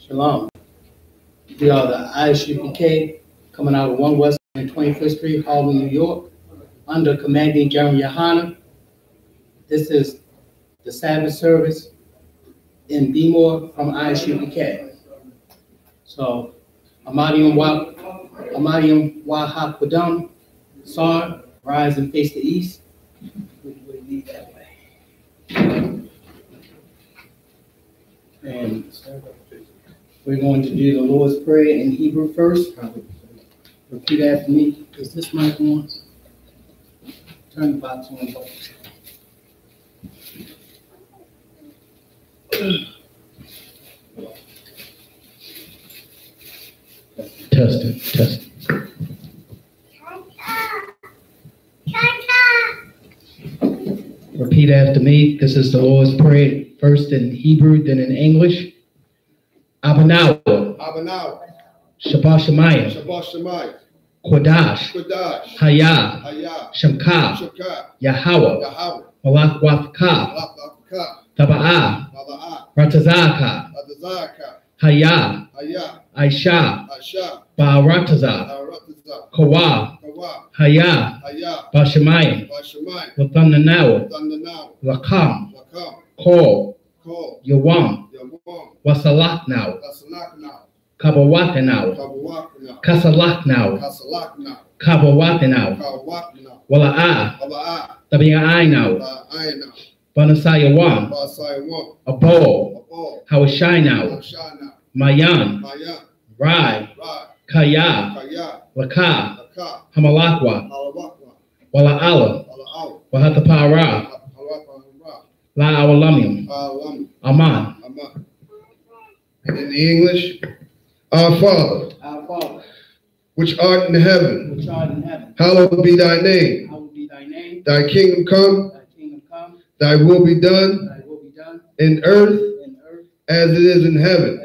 Shalom. We are the I.S.U.P.K. coming out of 1 West and 25th Street, Harlem, New York, under commanding GEN.YAHANNA. This is the Sabbath service in Bmore from I.S.U.P.K. So, Amadium Wahakwadam, Sar, rise and face the east. We lead that way. And we're going to do the Lord's Prayer in Hebrew first. Repeat after me. Is this mic on? Turn the box on. Test it. Repeat after me. This is the Lord's Prayer, first in Hebrew, then in English. Abanawa. Shabbat Shemayim. Kodash. Haya. Shemka. Yahweh. Malak Wafka. Taba'ah. Ratazaka. Haya. Aisha. Ba'arataza. Kawa. Haya. Bashemayim. Lathananawa. Lakam. Kol. Yawam. Wasalak now. Kabawat now. Kasalak now. Kabawat now. Wala'ah. Tabi'ai now. Banasayawam. Abo. Hawashai now. Mayan. Rai. Kaya. Laka. Hamalakwa. Wala'ala. Wahatapara. La awalamim. Aman. And in the English, Our Father, which art in heaven, hallowed be thy name. Thy kingdom come, thy will be done, in earth as it is in heaven.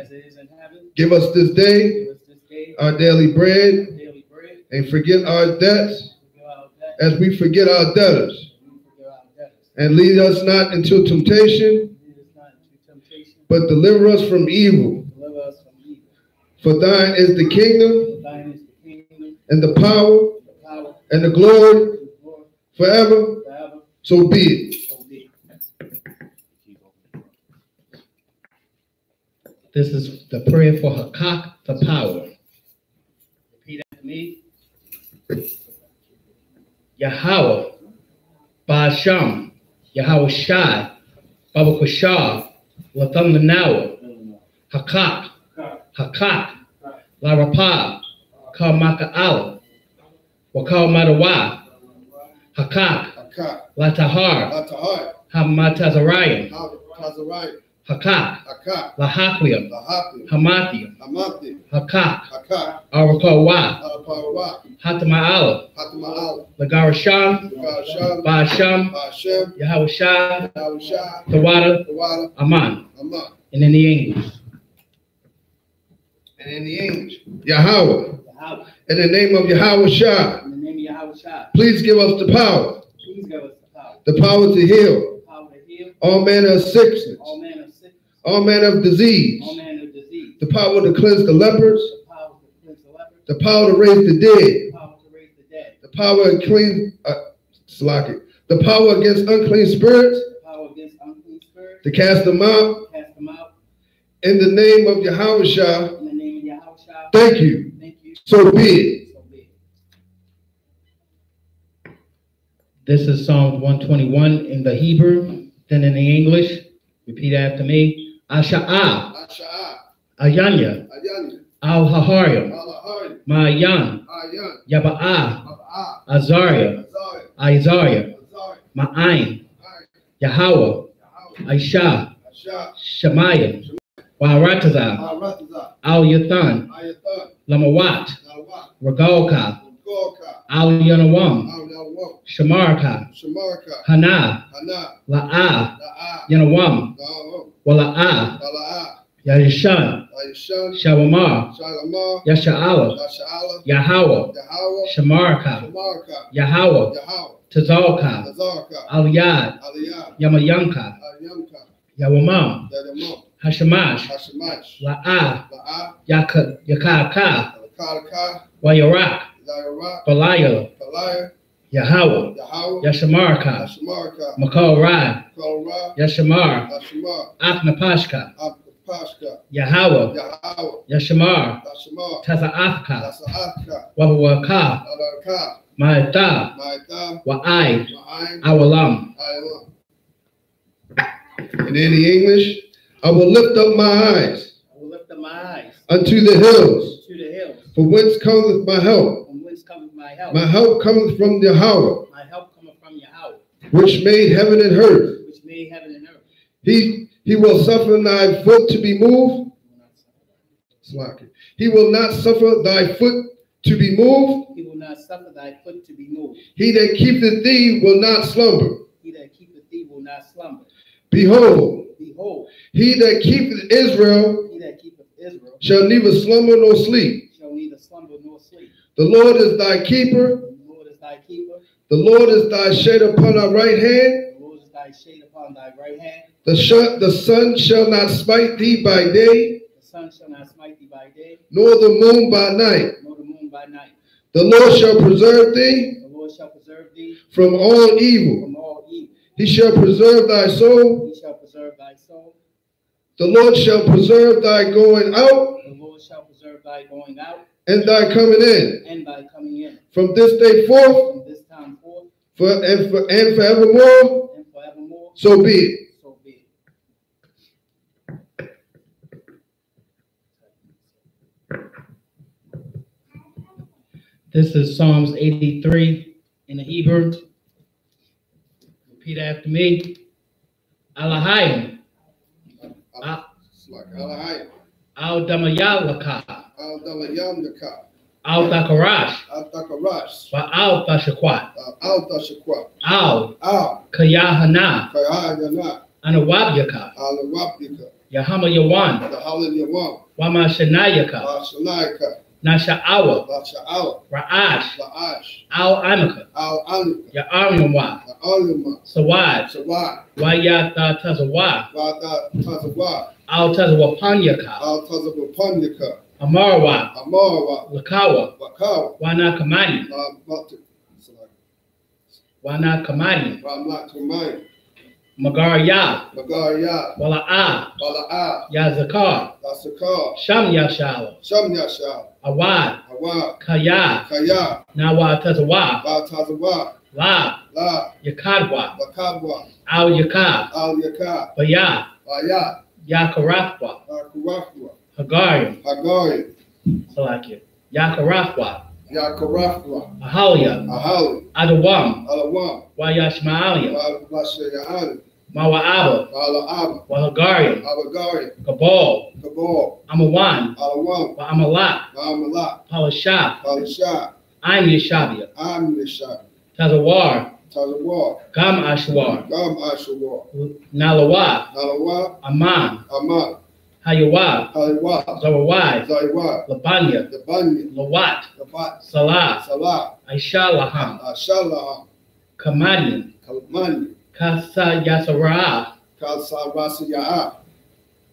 Give us this day our daily bread, and forget our debts as we forget our debtors. And lead us not into temptation, but deliver us from evil. For thine is the kingdom, and the power, and the glory, forever. So be it. This is the prayer for Hakak, the power. Repeat after me. Yahweh, Ba'asham, Yahweh Shai, Baba Kushah, Lathananawa, Hakak, Larapa, Kalmaka Ala, Wakal Madawa, Hakak, Latahar, Hamatazarian, Hakak, Lahakliam, Hamathia, Hakak, Arakawa, Hatama'ala, Lagarasham, Ba'asham, Yahweh Shai, Tawada, Aman. And in the English. Yahweh. In the name of Yahweh Shai. Please give us the power. The power to heal. All manner of sickness. All manner of disease. The power to cleanse the lepers. The power to raise the dead. The power to clean, the power against unclean spirits. To cast them out. In the name of Yahweh Shai. Thank you. So be it. This is Psalm 121 in the Hebrew, then in the English. Repeat after me. Asha'ah. Ayanya. Al-Haharya. Ma'ayan. Yaba'ah. Azariah. Isaiah. Ma'ayin. Yahweh. Aisha. Shemayim. Waharataza. Al-Yathan. Lamawat. Ragalka. Al-Yanawam. Shamarka. Hana. La'ah. Yanawam. Wala'ah. Yashan. Shawamar. Yasha'ala. Yahweh. Shamarka. Yahweh. Tazalka. Aliyad. Yamayanka. Yawamam. Hashamash, Hashamash, La'a, La'a, Yakaka, Kalaka, Wayarak, Zayarak, Belial, Belial, Yahweh, Yahweh, Yashamarka, Yashamarka, Makol Rai, Korah, Yashamar, Yashamar, Aknapashka, Apashka, Yahweh, Yahweh, Yashamar, Yashamar, Taza'afka, Tasa'afka, Wabawaka, Adaraka, Ma'ata, Maita, Wa'ai, Ma'aim, Awalam. Ailam. And in the English, I will lift up my eyes. I will lift up my eyes Unto the hills, to the hills. from whence cometh my help? From whence cometh my help? My help cometh from Yahweh, My help cometh from Yahweh, which made heaven and earth. which made heaven and earth. He will suffer thy foot to be moved. He will not suffer thy foot to be moved. He will not suffer thy foot to be moved. He that keepeth thee will not slumber. He that keepeth thee will not slumber. Behold, Behold, he that keepeth Israel he that keepeth Israel shall neither slumber nor sleep. shall neither slumber nor sleep. The Lord is thy keeper. The Lord is thy keeper. The Lord is thy shade upon thy right hand. The Lord is thy shade upon thy right hand. The sun shall not smite thee by day, The sun shall not smite thee by day, nor the moon by night. nor the moon by night. The Lord shall preserve thee The Lord shall preserve thee from all evil. from all evil. He shall preserve thy soul. He shall preserve thy soul. The Lord shall preserve thy going out The Lord shall preserve thy going out and thy coming in. and thy coming in. From this day forth From this time forth and forevermore, and forevermore. so be it. So be it. This is Psalms 83 in the Hebrew. Repeat after me. Alahayim. Al Damayalaka. Al Dalayamdaka. Al Dakarash. Al Dakarash. Al Tashakwat. Al Dashakwa. Al Al Kayahana. Kayayana. Anawabyaka. Al Wapika. Yahama Yawan. The Hallelujah. Wama Shanayaka. Vashanayaka. Nasha'awa. Vasha'al. Ra'ash. La'ash. Al Amaka. Al Anika. Ya'arimwa. The Alima. Sawad. Sawad. Wayata Tazawa. Vada Tazawa. Al Tazawapanyaka. Al Tazawapanyaka. Amarwa. Amarwa. Lakawa. Wakawa. Wana Kamani. Wana Kamani. Ramlatumai. Magarya. Magarya. Wala'a. Wala'a. Yazakar. Dasakar. Sham Yashala. Shamyasha. Awad. Awad. Kaya. Kaya. Nawa Tazawa. Batazawa. La. La. Yakadwa. Wakabwa. Al Yakar. Al Yaka. Baya. Bayat. Yakarafwa. Akarafwa. Hagarium. Hagari. Salakia. Yakarafwa. Yakarafwa. Ahalia. Ahali. Adawam. Alawam. Wayashmaalia. Vashayan. Mawa'aba. Alaab. Wahagarium. Alagari. Gabal. Kabal. Amawan. Alawam. Wa'amalat. Ma'amalat. Palashah. Palisha. I'm Yeshabia. Amnisha. Tazawar. Tazawar. Gam Ashwar. Gam Ashawar. Nalawa. Nalawa. Aman. Aman. Hayawa. Haliwa. Zawawai. Zaiwa. Labanya. The Banya. Lawat. The Bat. Salah. Salah. Aishalaham. Ashalaham. Kamadian. Kalmani. Kasa Yasara. Kalsavasiyaa.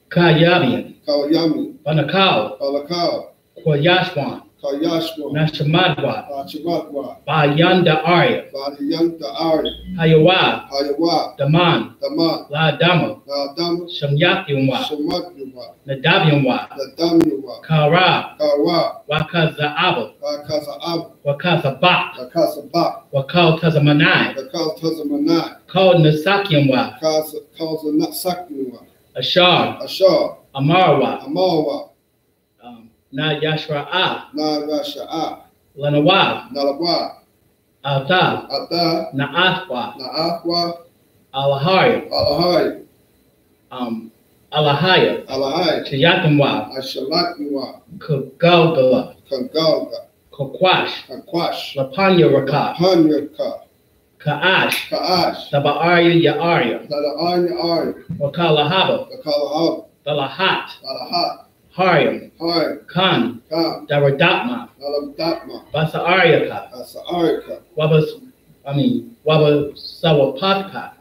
Kayabian. Kalyami. Banakal. Kalakal. Kwayashwan. Kalyashwa. Nashamadwa. Pachimatwa. Bayanda Arya. Vadiyanta Ari. Hayawa. Hayawa. Daman. Daman. La Dama. Nadam. Shamyakyunwa. Shamatyuwa. Nadabyunwa. Nadamyuwa. Kara. Kawa. Wakazaaba. Wakasa Ab. Wakazabak. Wakasa Bak. Wakal Tazamanai. Wakal Tazamanai. Called Nasakyunwa. Kasa Nasakyuwa. Ashar. Ashar. Amarwa. Amawa. Na Yashra'a. Narasha'a. Lanawa. Nalawa. Alta. Ata. Naatwa. Naakwa. Alahaya. Alahai. Alahaya. Alahai. Chiyakamwa. Ashalatniwa. Kagalgala. Kangalga. Kokwash. Kankwash. Lapanya Raka. Panyaka. Kaash. Kaash. Tabaarya Yaarya. Dala Anya Ari. Wakalahaba. Kalahab. Dalahat. Alahat. Haryam. Hai. Khan. Kam. Daradatma. Nalamdatma. Basa Aryaka. Asaarika. Waba Sawapatka.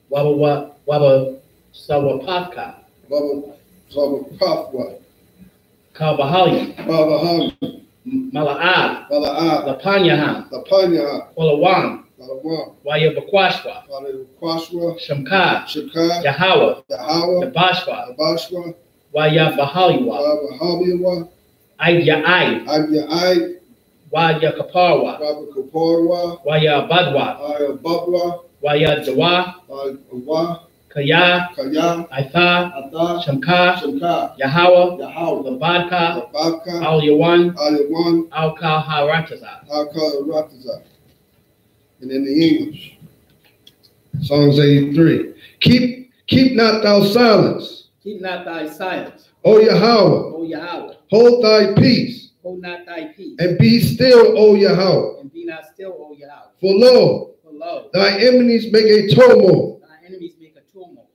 Waba Sawapatka. Baba Kafwa, Kabahali, Baba Mala'ad, Balaa, Lapanyahan, Lapanya, Olawan, Balawan, Wayabakwashwa, Kwashwa, Shamkad, Shaka, Yahweh, Yahawa, Nabashwa, Abashwa, Wayabahaliwa, Baba Hamiwa, Aydiyai, Abiyai, Wayakaparwa, Baba Kaporwa, Wayabadwa, Babwa, Wayadawa, Wa, Kaya, Kaya, Aitha, Ada, Shamka, Shamka, Yahweh, Yahawa, Labadka, Babka, Al Yawan, Ayawan, Al Kal Harataza. Alkal Rataza. And in the English, Psalms 83. Keep not thou silence. Keep not thy silence, O Yahweh, O Yahweh. hold thy peace, Hold not thy peace, and be still, O Yahweh. and be not still, O Yahweh. For lo, For lo, thy enemies make a tumult, thy enemies make a tumult,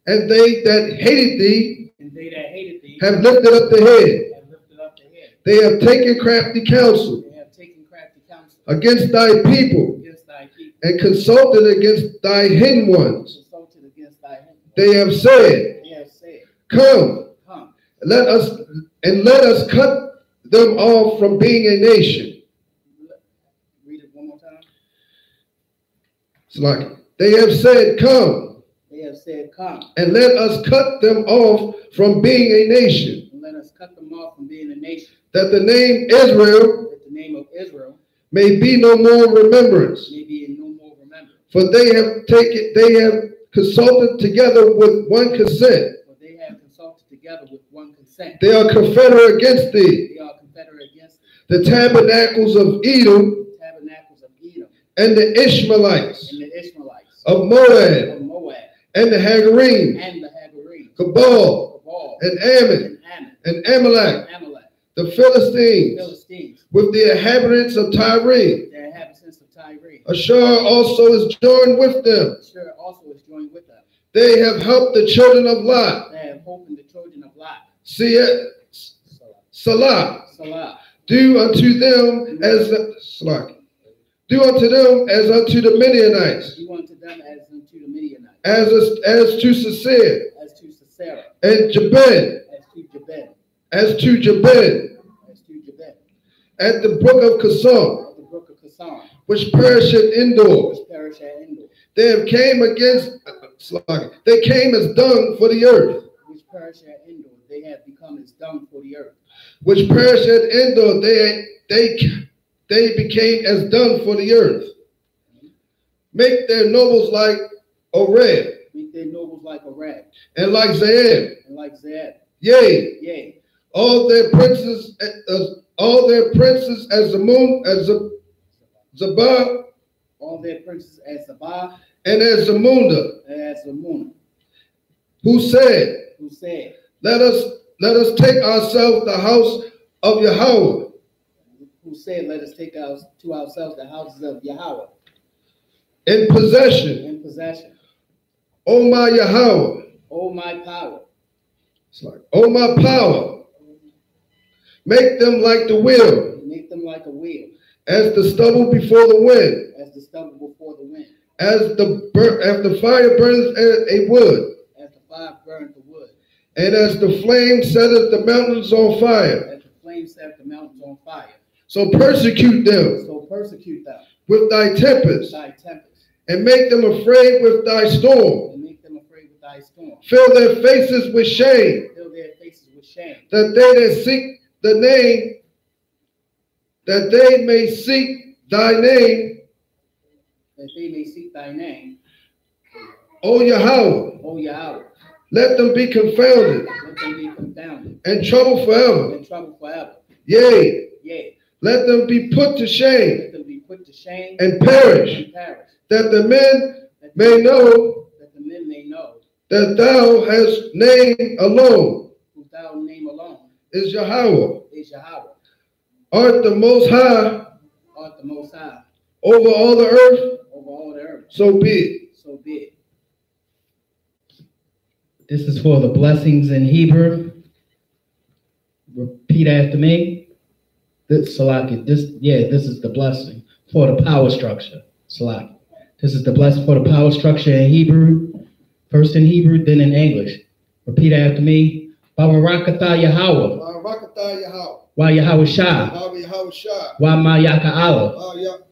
and they that hated thee and they that hated thee have lifted up the head. have lifted up the head. They have taken crafty counsel They have taken crafty counsel against thy people, against thy people, and consulted against thy hidden ones. consulted against thy enemies. They have said, They have said, come, come, let us cut them off from being a nation. read it one more time. It's like they have said, come, They have said, come, and let us cut them off from being a nation, and let us cut them off from being a nation, that the name Israel that the name of Israel may be no more remembrance. may be in no more remembrance. For they have consulted together with one consent. For they have consulted together with one consent. They are confederate against thee. They are confederate against thee. The tabernacles of Edom The tabernacles of Edom and the Ishmaelites and the Ishmaelites of Moab of Moab and the Hagarim, and the Hagarim, Cabal Cabal and Ammon and Ammon and Amalek, and Amalek, the the Philistines, Philistines, with the inhabitants of Tyre. the inhabitants of Tyre. Ashur also is joined with them. Ashur also is joined with them. They have helped the children of Lot. They have hope in the children of Lot. Salah. Salah. Do unto them as unto the Midianites, Do unto them as unto the Midianites, as to Sisera, as to Sisera, and Jabin, as to Jabin, as to Jabin, as to Jabin, at the brook of Kazan, at the brook of Kasan, which perisheth indoors. which perish at Endor, They came as dung for the earth, which perish at Endor. They have become as dung for the earth. which perished at Endor. They became as dung for the earth. Make their nobles like Oreb, Make their nobles like a rag, and like Zeb. and like Zeb. Yea, Yea, all their princes as the moon, as Zabah, all their princes as Sabbath and as Zamunda, and as Zamun, who said, who said, let us take ourselves the house of Yahweh, let us take to ourselves the houses of Yahweh in possession. in possession. O my Yahweh, O my power, it's like, O my power, make them like the wheel, make them like a wheel, as the stubble before the wind, as the stubble before the wind, as the fire burns a wood, as the fire burns the wood, and as the flame setteth the mountains on fire. as the flame set the mountains on fire. So persecute them So persecute them with thy with tempest, thy tempest, and make them afraid with thy storm. and make them afraid with thy storm. Fill their faces with shame, Fill their faces with shame, that they that seek the name, that they may seek thy name, that they may seek thy name, O Yahweh. O Yahweh. Let them be confounded Let them be confounded and troubled forever. and troubled forever. Yea, Yea, let them be put to shame let them be put to shame and perish, and perish, that the men that may know that the men may know that thou hast name alone who thou name alone is Yahweh. is Yahweh, Art the most high art the most high over all the earth, over all the earth. so be it. So be it. This is for the blessings in Hebrew. Repeat after me. This is the blessing for the power structure. Salaki. This is the blessing for the power structure in Hebrew. First in Hebrew, then in English. Repeat after me. Barakatha Yahweh. Barakatha Yahweh. Wa Yahweh Shah. Wa Yahweh Shah. Wa Ma Yaka Allah. Wa Yaka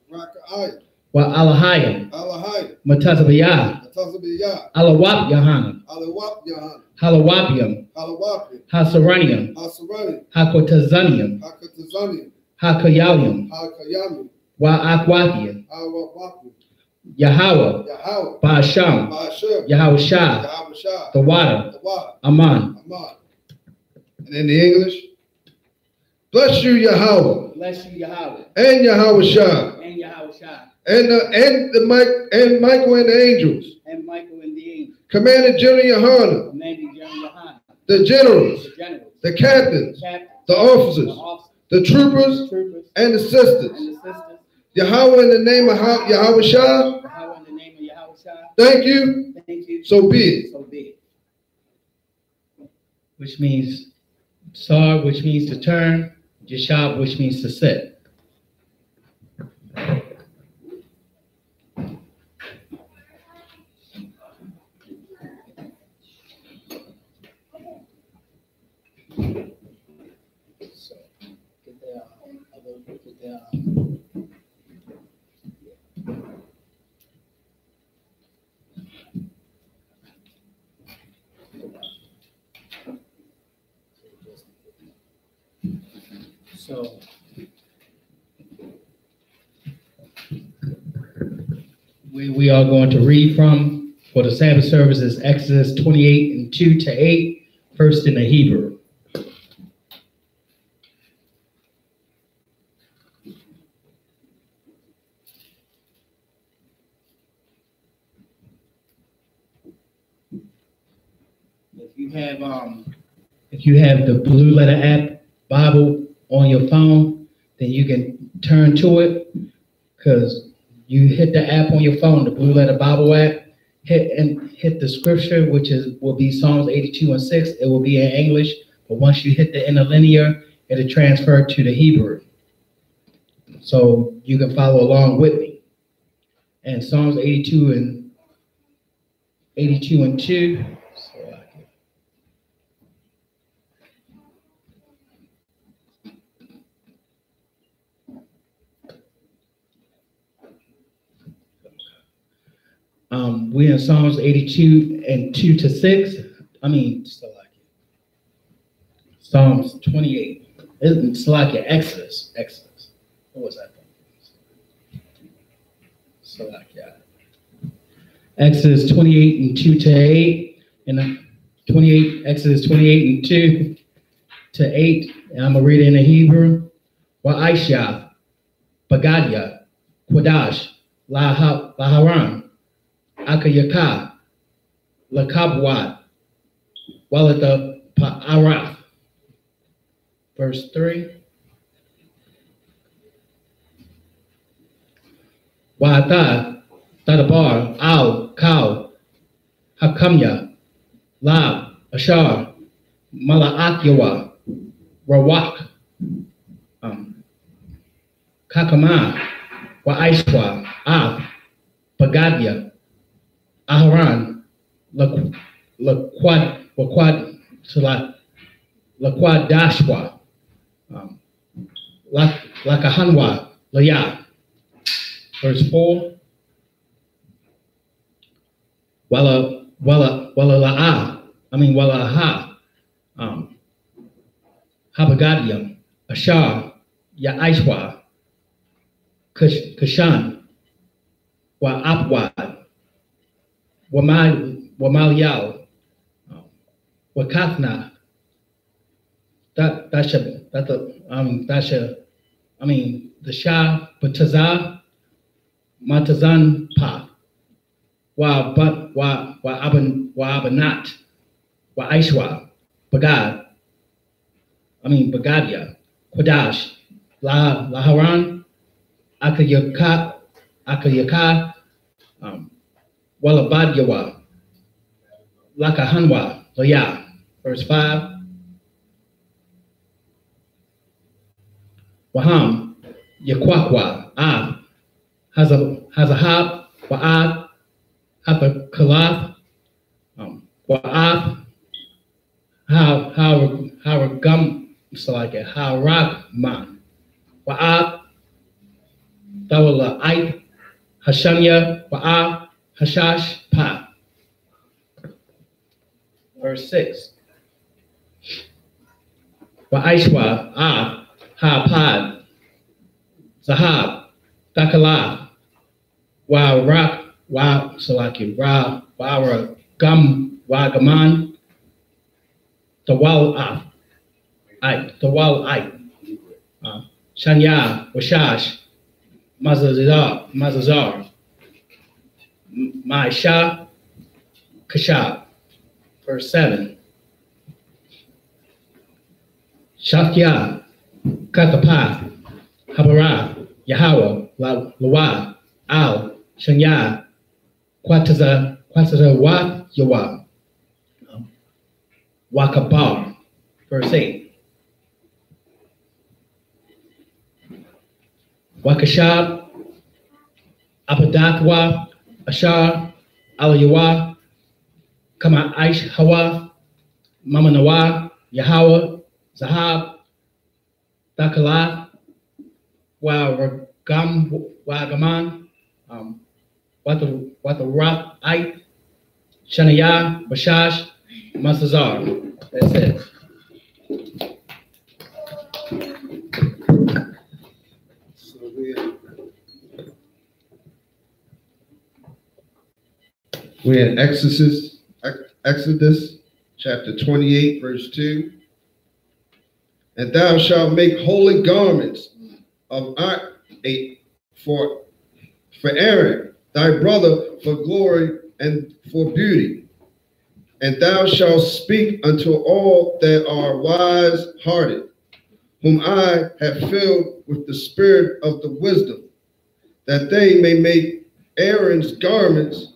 Wa Alahayim. Alahayim. Matazabiyah. Matazabiyah. Alawap Yahanna. Alawap Yahanna. Halawapium. Halawapium. Hasaranium. Hasaranium. Hakotazanium. Hakotazanium. Hakayalium. Hakayamium. Wa Akwapium. Awawapium. Yahweh. Yahweh. Ba'asham. Ba'asham. Yahweh Shah. Yahweh Shah. The water. The water. Aman. Aman. And in the English, bless you, Yahweh. Bless you, Yahweh. And Yahweh Shah. And Yahweh Shah. And Michael and the angels. And Michael and the angels. Commanded General Yahanna. Commanding Gen.YAHANNA. The generals. The generals. The captains. The captains. The officers. The officers. The troopers. The troopers. And the sisters. And the sisters. Yahweh in the name of Yahweh Shah. Yahweh in the name of Yahweh Shah. Thank you. Thank you. So be it. So be it. Which means Sar, which means to turn. Yashab, which means to sit. So, get there. So, We are going to read from for the Sabbath service is Exodus 28 and 2 to 8, first in the Hebrew. If you have the Blue Letter app Bible on your phone, then you can turn to it, because you hit the app on your phone, the Blue Letter Bible app, hit the scripture, which will be Psalms 82 and 6. It will be in English, but once you hit the interlinear, it'll transfer to the Hebrew. So you can follow along with me. And Psalms 82 and 2. We're in Psalms 82 and 2 to 6. Psalms 28. It's like Exodus. What was that? Exodus 28 and 2 to 8. And Exodus 28 and 2 to 8. And I'm going to read it in the Hebrew. Wa-Aisha, Bagadia, Quadash, Laharan, Akayaka, Lakabwat, Walata Pa'araf. Verse 3. Wa'ata, Tadabar, Al, Kau, Hakamya, Lab, Ashar, Mala'akyawa, Rawak, Kakama, Wa'aishwa, Af, Pagadia, Aharan, Laquadashwa, Lakahanwa, Laya. Verse 4. Walaha, Habagadia, Ashar, Ya'aishwa, Kashan, Wa'apwad, Wamalyal, Wakathna. The Shah, Batazah, Matazan Pa, Abanat, Aishwa, Bagadia, Quadash, Laharan, Akayaka, Walabadyawa, Lakahanwa, Loya. Verse 5. Waham, Yakwakwa, Ab, Hazahab, Wa'ab, Hapakalath, Wa'ab, Haragam, Haragman, Wa'ab, Dawala'ite, Hashanya, Wa'ab, Hashash, Pa. Verse 6. Wa'ishwa, Ha'pad, Zahab, Dakala, Wa'rak, Wa'aragam, Wa'gaman, Tawal'af, Tawal'ite, Shanya, Washash, Mazazar, Ma'isha, Kashab. Verse 7. Shafya, Katapath, Habara, Yahweh, Lawa, Al, Shanya, Quataza, Wa, Yawa, Wakabar. Verse 8. Wakashab, Apadatwa, Ashar, Alayawa, Kama Aish Hawa, Mamanawa, Yahweh, Zahab, Dakala, Wagaman, Watarat, Ait, Shanaya, Bashash, Masazar. That's it. We're in Exodus chapter 28, verse 2. And thou shalt make holy garments of for Aaron, thy brother, for glory and for beauty. And thou shalt speak unto all that are wise-hearted, whom I have filled with the spirit of the wisdom, that they may make Aaron's garments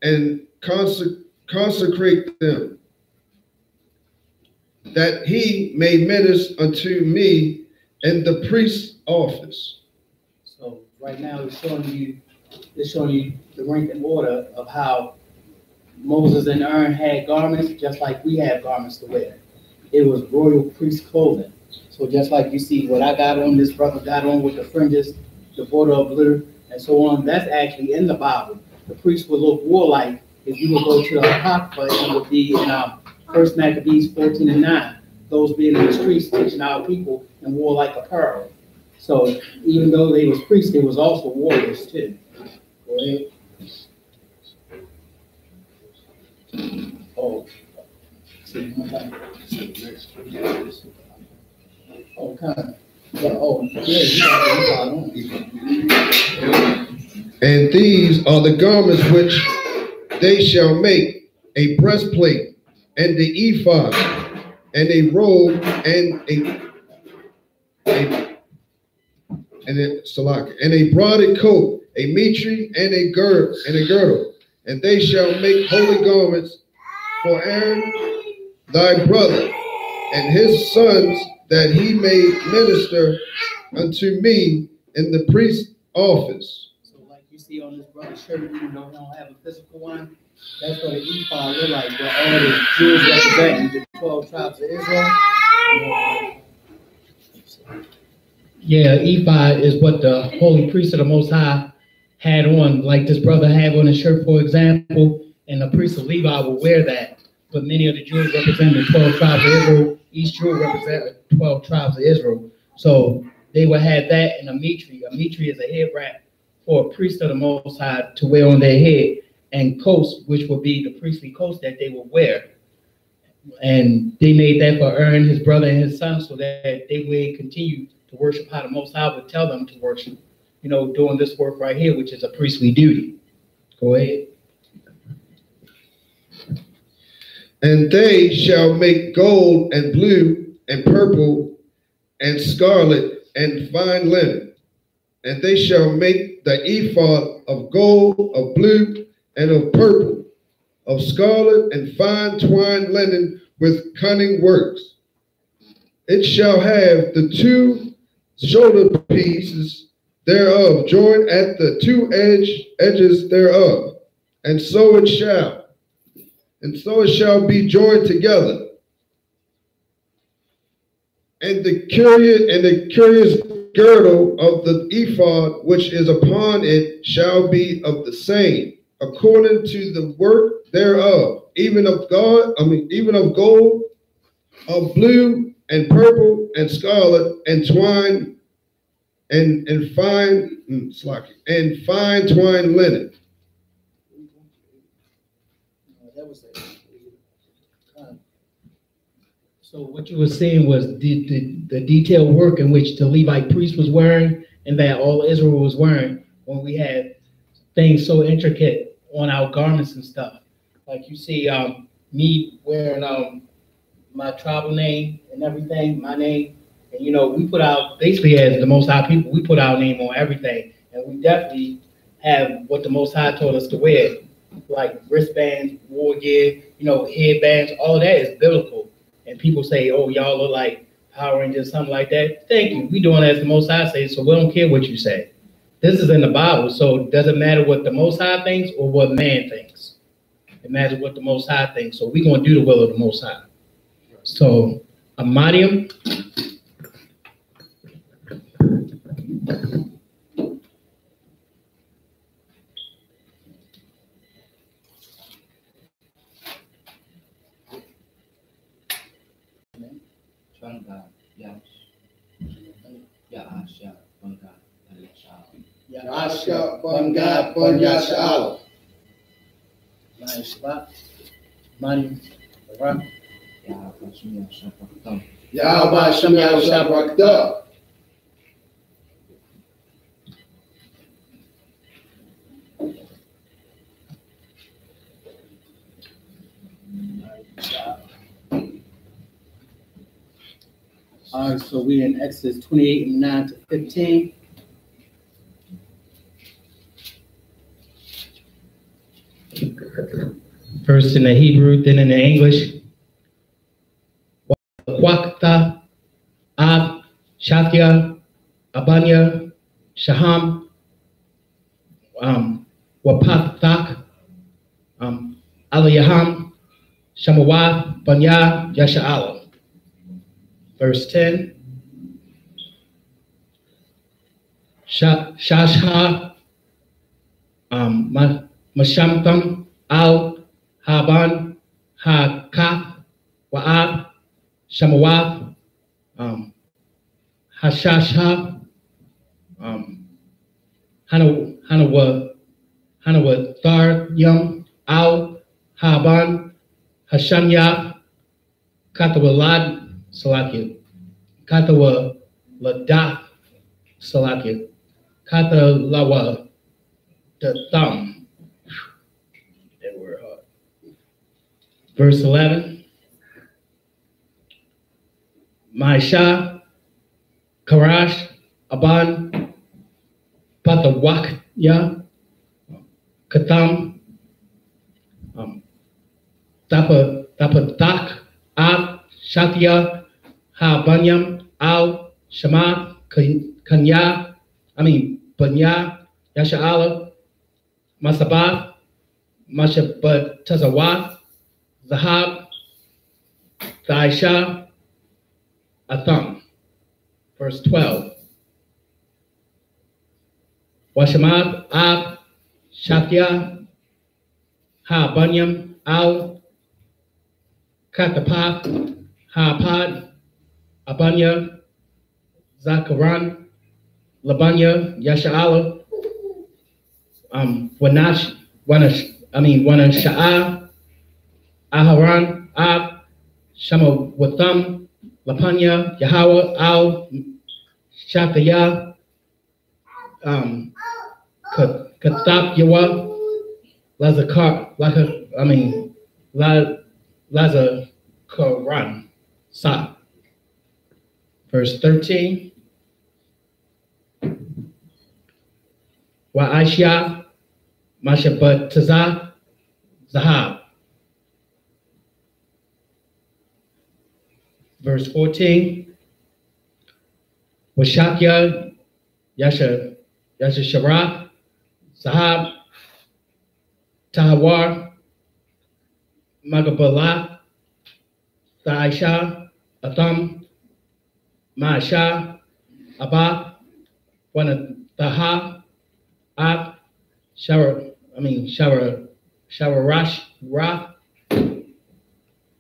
and consecrate them, that he may minister unto me in the priest's office. So right now it's showing you the rank and order of how Moses and Aaron had garments, just like we have garments to wear. It was royal priest clothing. So just like you see what I got on, this brother got on with the fringes, the border of blue, and so on, that's actually in the Bible. The priest would look warlike. If you would go to the Apocrypha, it would be in 1 Maccabees 14:9. Those being in the streets teaching our people in warlike apparel. So even though they was priests, they was also warriors too. Go ahead. Oh, okay. And these are the garments which they shall make: a breastplate, and the ephod, and a robe, and a broaded coat, a mitre, and a girdle. And they shall make holy garments for Aaron thy brother and his sons, that he may minister unto me in the priest's office. So like you see on this brother's shirt, even though he don't have a physical one, that's what the ephod look like, where all the Jews representing the 12 tribes of Israel. Yeah, ephod is what the holy priest of the Most High had on, like this brother had on his shirt, for example, and the priest of Levi will wear that. But many of the Jews represent the 12 tribes of Israel. Each Jew represents 12 tribes of Israel. So they would have that and a mitre. A mitre is a head wrap for a priest of the Most High to wear on their head, and coats, which would be the priestly coats that they would wear. And they made that for Aaron, his brother, and his son, so that they would continue to worship how the Most High would tell them to worship, doing this work right here, which is a priestly duty. Go ahead. And they shall make gold and blue and purple and scarlet and fine linen. And they shall make the ephod of gold, of blue, and of purple, of scarlet and fine twined linen with cunning works. It shall have the 2 shoulder pieces thereof joined at the 2 edges thereof, and so it shall be joined together. And the curious girdle of the ephod which is upon it shall be of the same, according to the work thereof, even of gold, of blue and purple and scarlet and twine and fine twine linen. So what you were saying was the detailed work in which the Levite priest was wearing and that all Israel was wearing when we had things so intricate on our garments and stuff. Like you see me wearing my tribal name and everything, my name. And, you know, we put out, basically as the Most High people, we put our name on everything. And we definitely have what the Most High told us to wear, like wristbands, war gear, you know, headbands, all that is biblical. And people say, oh, y'all look like Power Rangers, something like that. Thank you. We doing as the Most High says, so we don't care what you say. This is in the Bible, so it doesn't matter what the Most High thinks or what man thinks. It matters what the Most High thinks. So we're going to do the will of the Most High. So, Amadium. I.S.U.P.K. SHALAM. All right, so we're in Exodus 28 and 9 to 15. First in the Hebrew, then in the English. Waktha, Ab, Shathia, Abanya, Shaham, Wapathak, Aliyaham, Shamawath, Banya, Yasha'ala. Verse 10. Shashha, Mashamtham, Al, Haban, Ha-Kath, Wa'ab, Shamawath, Hashasha, Hanawatharyam, Al, Haban, Hashanya, Kathawalad, Salakia, Kathawaladah, Salakia, Kathalawa, the thumb. That word hard. Verse 11. Maisha, Karash, Aban, Patawakya, Katam, Tapatak, Ab, Shatia, Ha-Banyam, Al, Shema, Banya, Yasha'ala, Masabath, Mashabat Tazawath, Zahab, Thaisha, Atham. Verse 12. Washamab, Ab, Shatia, Ha-Banyam, Al, Katapath, Ha-Pad, Abanya, Zakaran, Labanya, Yasha'ala, Wanasha'a, Aharan, Ab, Shamawatham, Lapanya, Yahweh, Al, Shataya, Kathap Yawa, Lazakaran, Sa. Verse 13. Wa'ashya, Mashabat Tazah, Zahab. Verse 14. Washakya, Yashashara, Zahab, Tahawar, Magabala, Thaisha, Atham, Ma'asha, Abba, Wanataha, Ab, Shawarash, Ra,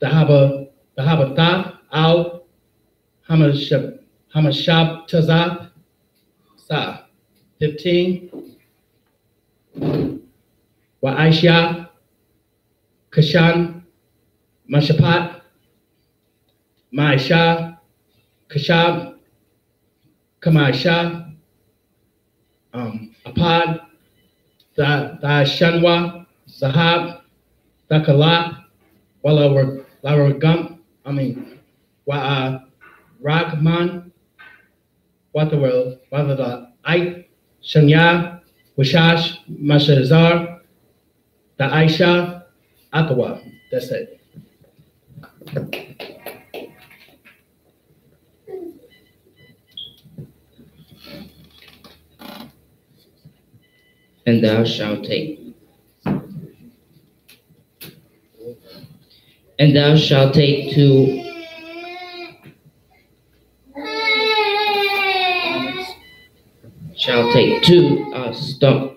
Dahabata, Al, Hamashab, Tazah, Sa. 15. Wa'aisha, Kashan, Mashapat, Ma'aisha, Kashab, Kamaisha, Apad, Shanwa, Zahab, Dakala, Laragum, Ragman, Watawel, Ait, Shanya, Wishash, Mashazar, Aisha, Atawa. That's it. And thou shalt take. And thou shalt take two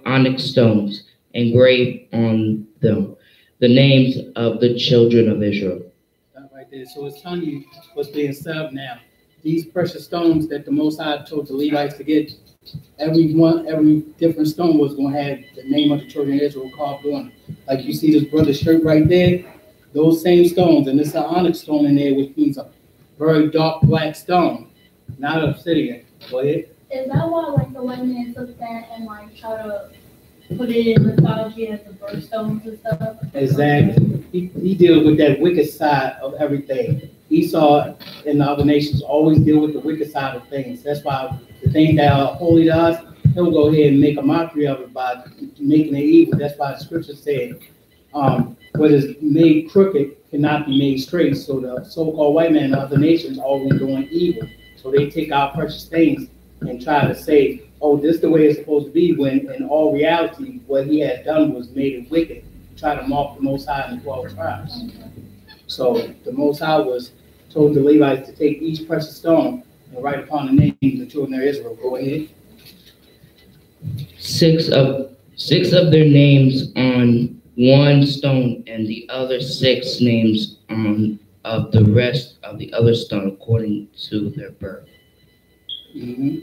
onyx stones, and grave on them the names of the children of Israel. That right there. So it's telling you what's being set up now. These precious stones that the Most High told the Levites to get, every different stone was going to have the name of the children of Israel carved on it. Like you see this brother's shirt right there, those same stones, and there's an onyx stone in there, which means a very dark black stone, not obsidian. Go ahead. Is that why, like, the white man took that and, like, try to put it in mythology as the birthstones and stuff? Exactly. He deals with that wicked side of everything. Esau and the other nations always deal with the wicked side of things. That's why the things that are holy to us, he'll go ahead and make a mockery of it by making it evil. That's why the scripture said, what is made crooked cannot be made straight. So the so-called white man and other nations always doing evil. So they take our precious things and try to say, oh, this is the way it's supposed to be, when in all reality, what he had done was made it wicked, try to mock the Most High in the 12 tribes. So the Most High told the Levites to take each precious stone and write upon the name of the children of Israel. Go ahead. Six of their names on one stone, and the other 6 names on of the rest of the other stone according to their birth. Mm-hmm.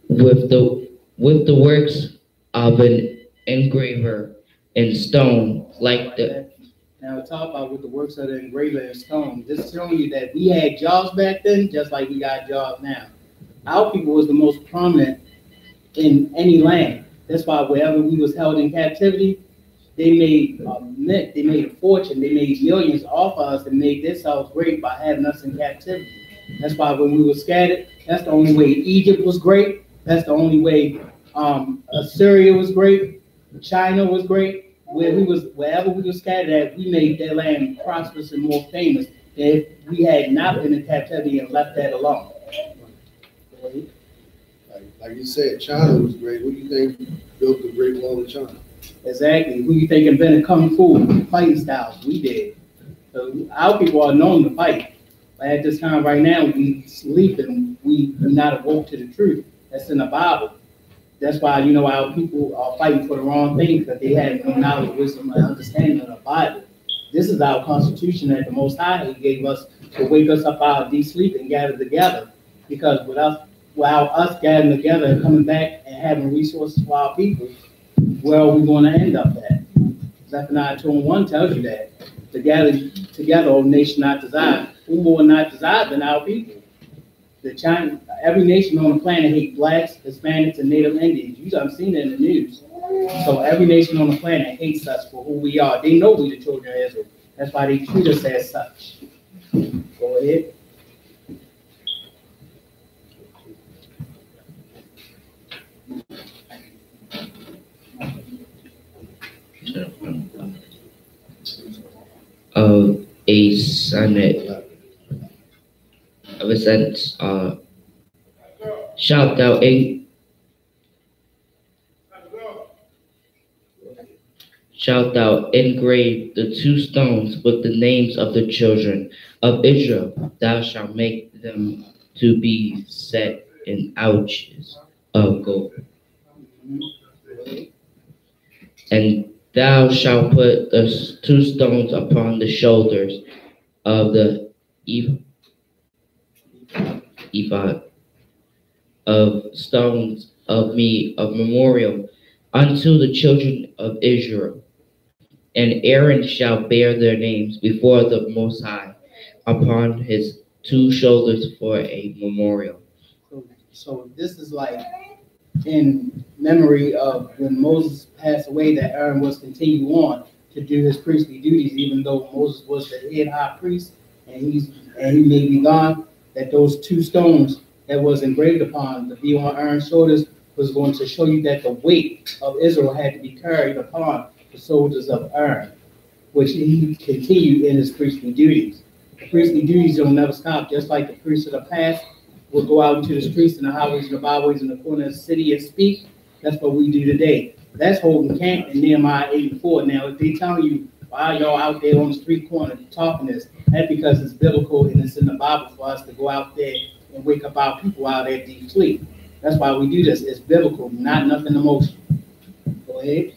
With the works of an engraver in stone, like the. Now we're talking about with the works of the engraver in stone. This is showing you that we had jobs back then, just like we got jobs now. Our people was the most prominent in any land. That's why wherever we was held in captivity, they made a fortune. They made millions off of us and made themselves great by having us in captivity. That's why when we were scattered, that's the only way Egypt was great. That's the only way Assyria was great. China was great. Wherever we were scattered at, we made that land prosperous and more famous than if we had not been in captivity and left that alone. Like you said, China was great. What do you think built the Great Wall of China? Exactly. Who you think invented kung fu fighting styles? We did. So our people are known to fight. But at this time right now, we sleep and we not awoke to the truth. That's in the Bible. That's why, our people are fighting for the wrong thing, because they have no knowledge, wisdom, and understanding of the Bible. This is our constitution that the Most High gave us to wake us up out of deep sleep and gather together. Because without us gathering together and coming back and having resources for our people, where are we going to end up at? Zephaniah 2:1 tells you that. To gather together, O nation not desired. Who more not desired than our people? Every nation on the planet hates blacks, Hispanics, and Native Indians. I've seen it in the news. So every nation on the planet hates us for who we are. They know we're the children of Israel. That's why they treat us as such. Go ahead. Of a sonnet. Of a sentence, shalt shalt thou engrave the 2 stones with the names of the children of Israel. Thou shalt make them to be set in ouches of gold. And thou shalt put the 2 stones upon the shoulders of the ephod of stones of memorial unto the children of Israel. And Aaron shall bear their names before the Most High upon his 2 shoulders for a memorial. So this is like in memory of when Moses passed away, that Aaron was continue on to do his priestly duties, even though Moses was the head high priest and he may be gone, that those 2 stones that was engraved upon to be on Aaron's shoulders was going to show you that the weight of Israel had to be carried upon the shoulders of Aaron, which he continued in his priestly duties. The priestly duties don't never stop, just like the priests of the past will go out into the streets and the highways and the byways in the corner of the city and speak. That's what we do today. That's holding camp in Nehemiah 84. Now, if they tell you, why y'all out there on the street corner talking this, that's because it's biblical and it's in the Bible for us to go out there and wake up our people out of deep sleep. That's why we do this. It's biblical, not nothing emotional. Go ahead.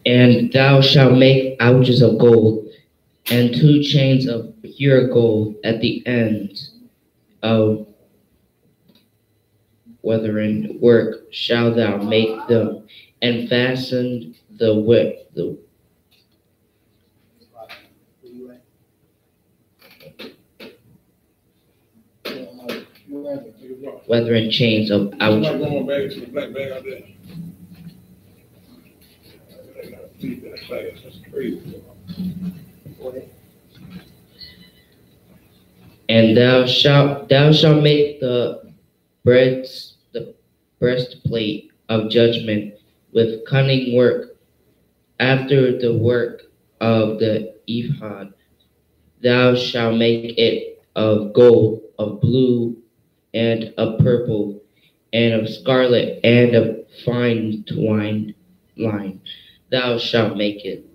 And thou shalt make ouches of gold, and 2 chains of pure gold at the ends of weathering work shalt thou make them, and fasten the weathering chains of ouches. And thou shalt make the breastplate of judgment with cunning work after the work of the ephod. Thou shalt make it of gold, of blue, and of purple, and of scarlet, and of fine twined line. Thou shalt make it.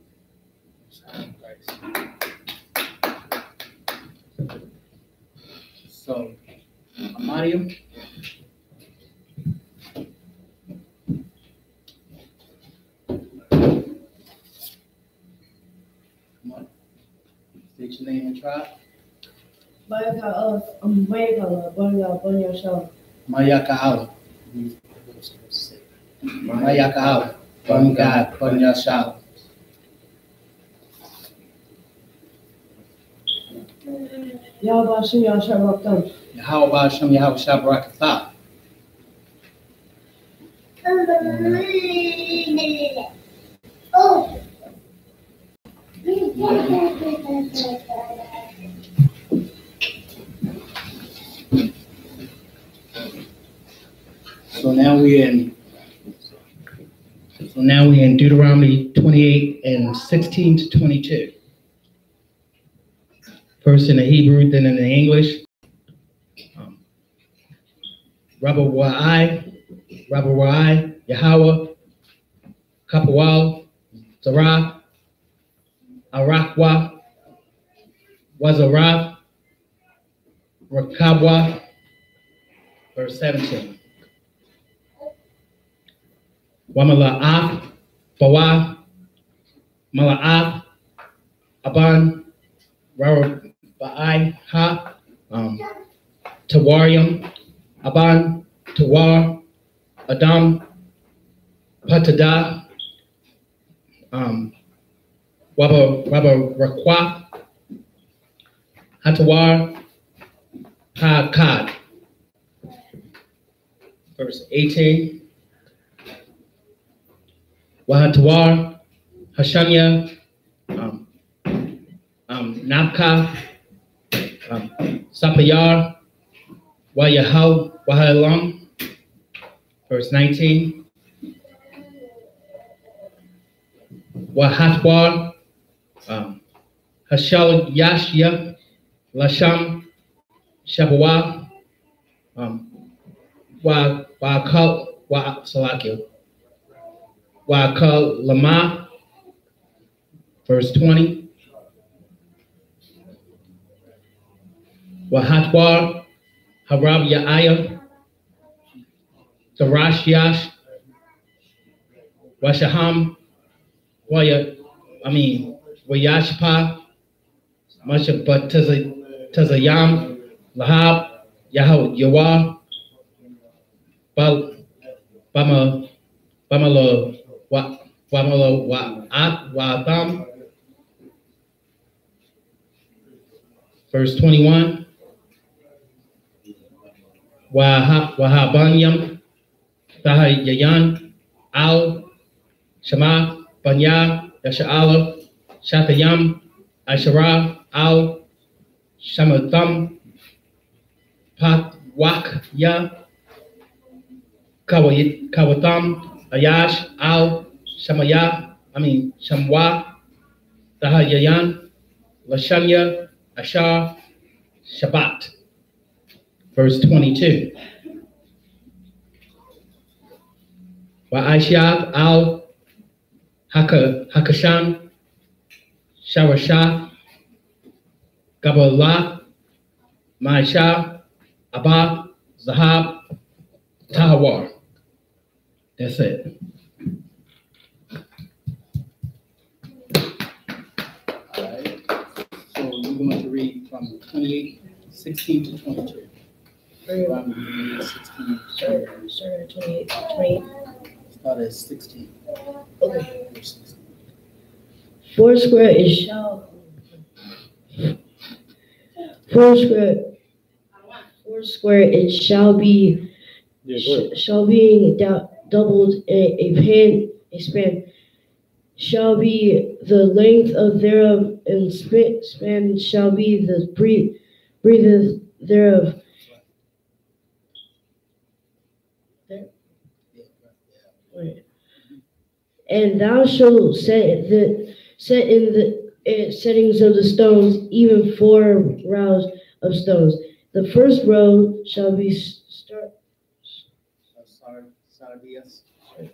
So, Mario. Come on. State your name and tribe. Mayaka Mayaka Mayaka from God, from your SHALAM. Yahweh Hashem Yahweh Yahweh Hashem Yahweh Shabrakatah. So now we're in Deuteronomy 28 and 16 to 22. First in the Hebrew, then in the English. Rabba Wa'ai, Yahweh, Kapawal, Zerah, Arakwa, Wazarah, Rakabwa, verse 17. Wamala'af, Bawa, Mala'af, Aban, Ba'ai, Ha, Tawarium, Aban, Tawar, Adam, Patada, Waba Rakwa, Hatawar, Ha-Kad. Verse 18. Wahatawar, Hashanya, Nabka, Sapayar, Wayahal, Wahalam. Verse 19. Wahatwar, Hashal Yashya, Lasham, Shabawa, Wakal, Salakil, Lama, verse 20. Wahatwar, Harab Ya'aya, Tarashiash, Washaham, Wayashpa, Mashabat Tazayam, Lahab, Yahoo, Yawa, Bamala, Wa'atam, verse 21. Wahabanyam, Tahayayan, Al, Shema, Banya, Yasha'ala, Shatayam, Asherah, Al, Shamatham, Patwak, Ya, Kawatham, Ayash, Al, Shamwa, Tahayayan, Lashanya, Ashar, Shabbat. Verse 22. Wa'ashab, Al, Hakashan, Sharashah, Gabalah, Maisha, Abba, Zahab, Tahawar. That's it. All right. So you're going to read from 28:16 to 22. From 16. Start at 28. 28. Start at 16. Okay. Foursquare it shall be doubled a span shall be the length of thereof, and span shall be the breadth thereof. And thou shalt set in the settings of the stones, even 4 rows of stones. The first row shall be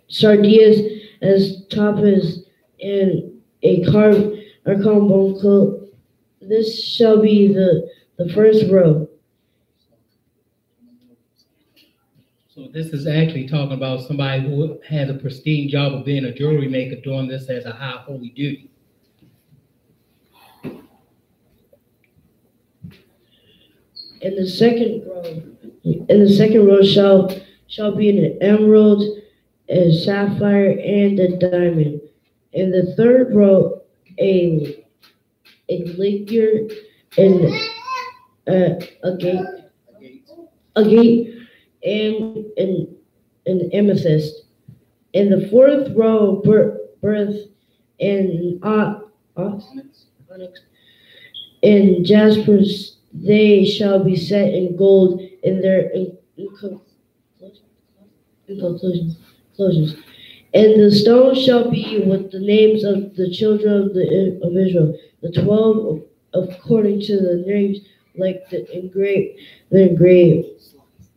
sardius, as topaz, and a carbuncle. This shall be the first row. So this is actually talking about somebody who has a pristine job of being a jewelry maker, doing this as a high holy duty. In the second row shall be an emerald, a sapphire, and a diamond. In the third row, a ligure, and a gate, and an amethyst. In the fourth row, birth, and onyx, and jaspers. They shall be set in gold in their enclosures. And the stone shall be with the names of the children of Israel, the 12 according to the names, like the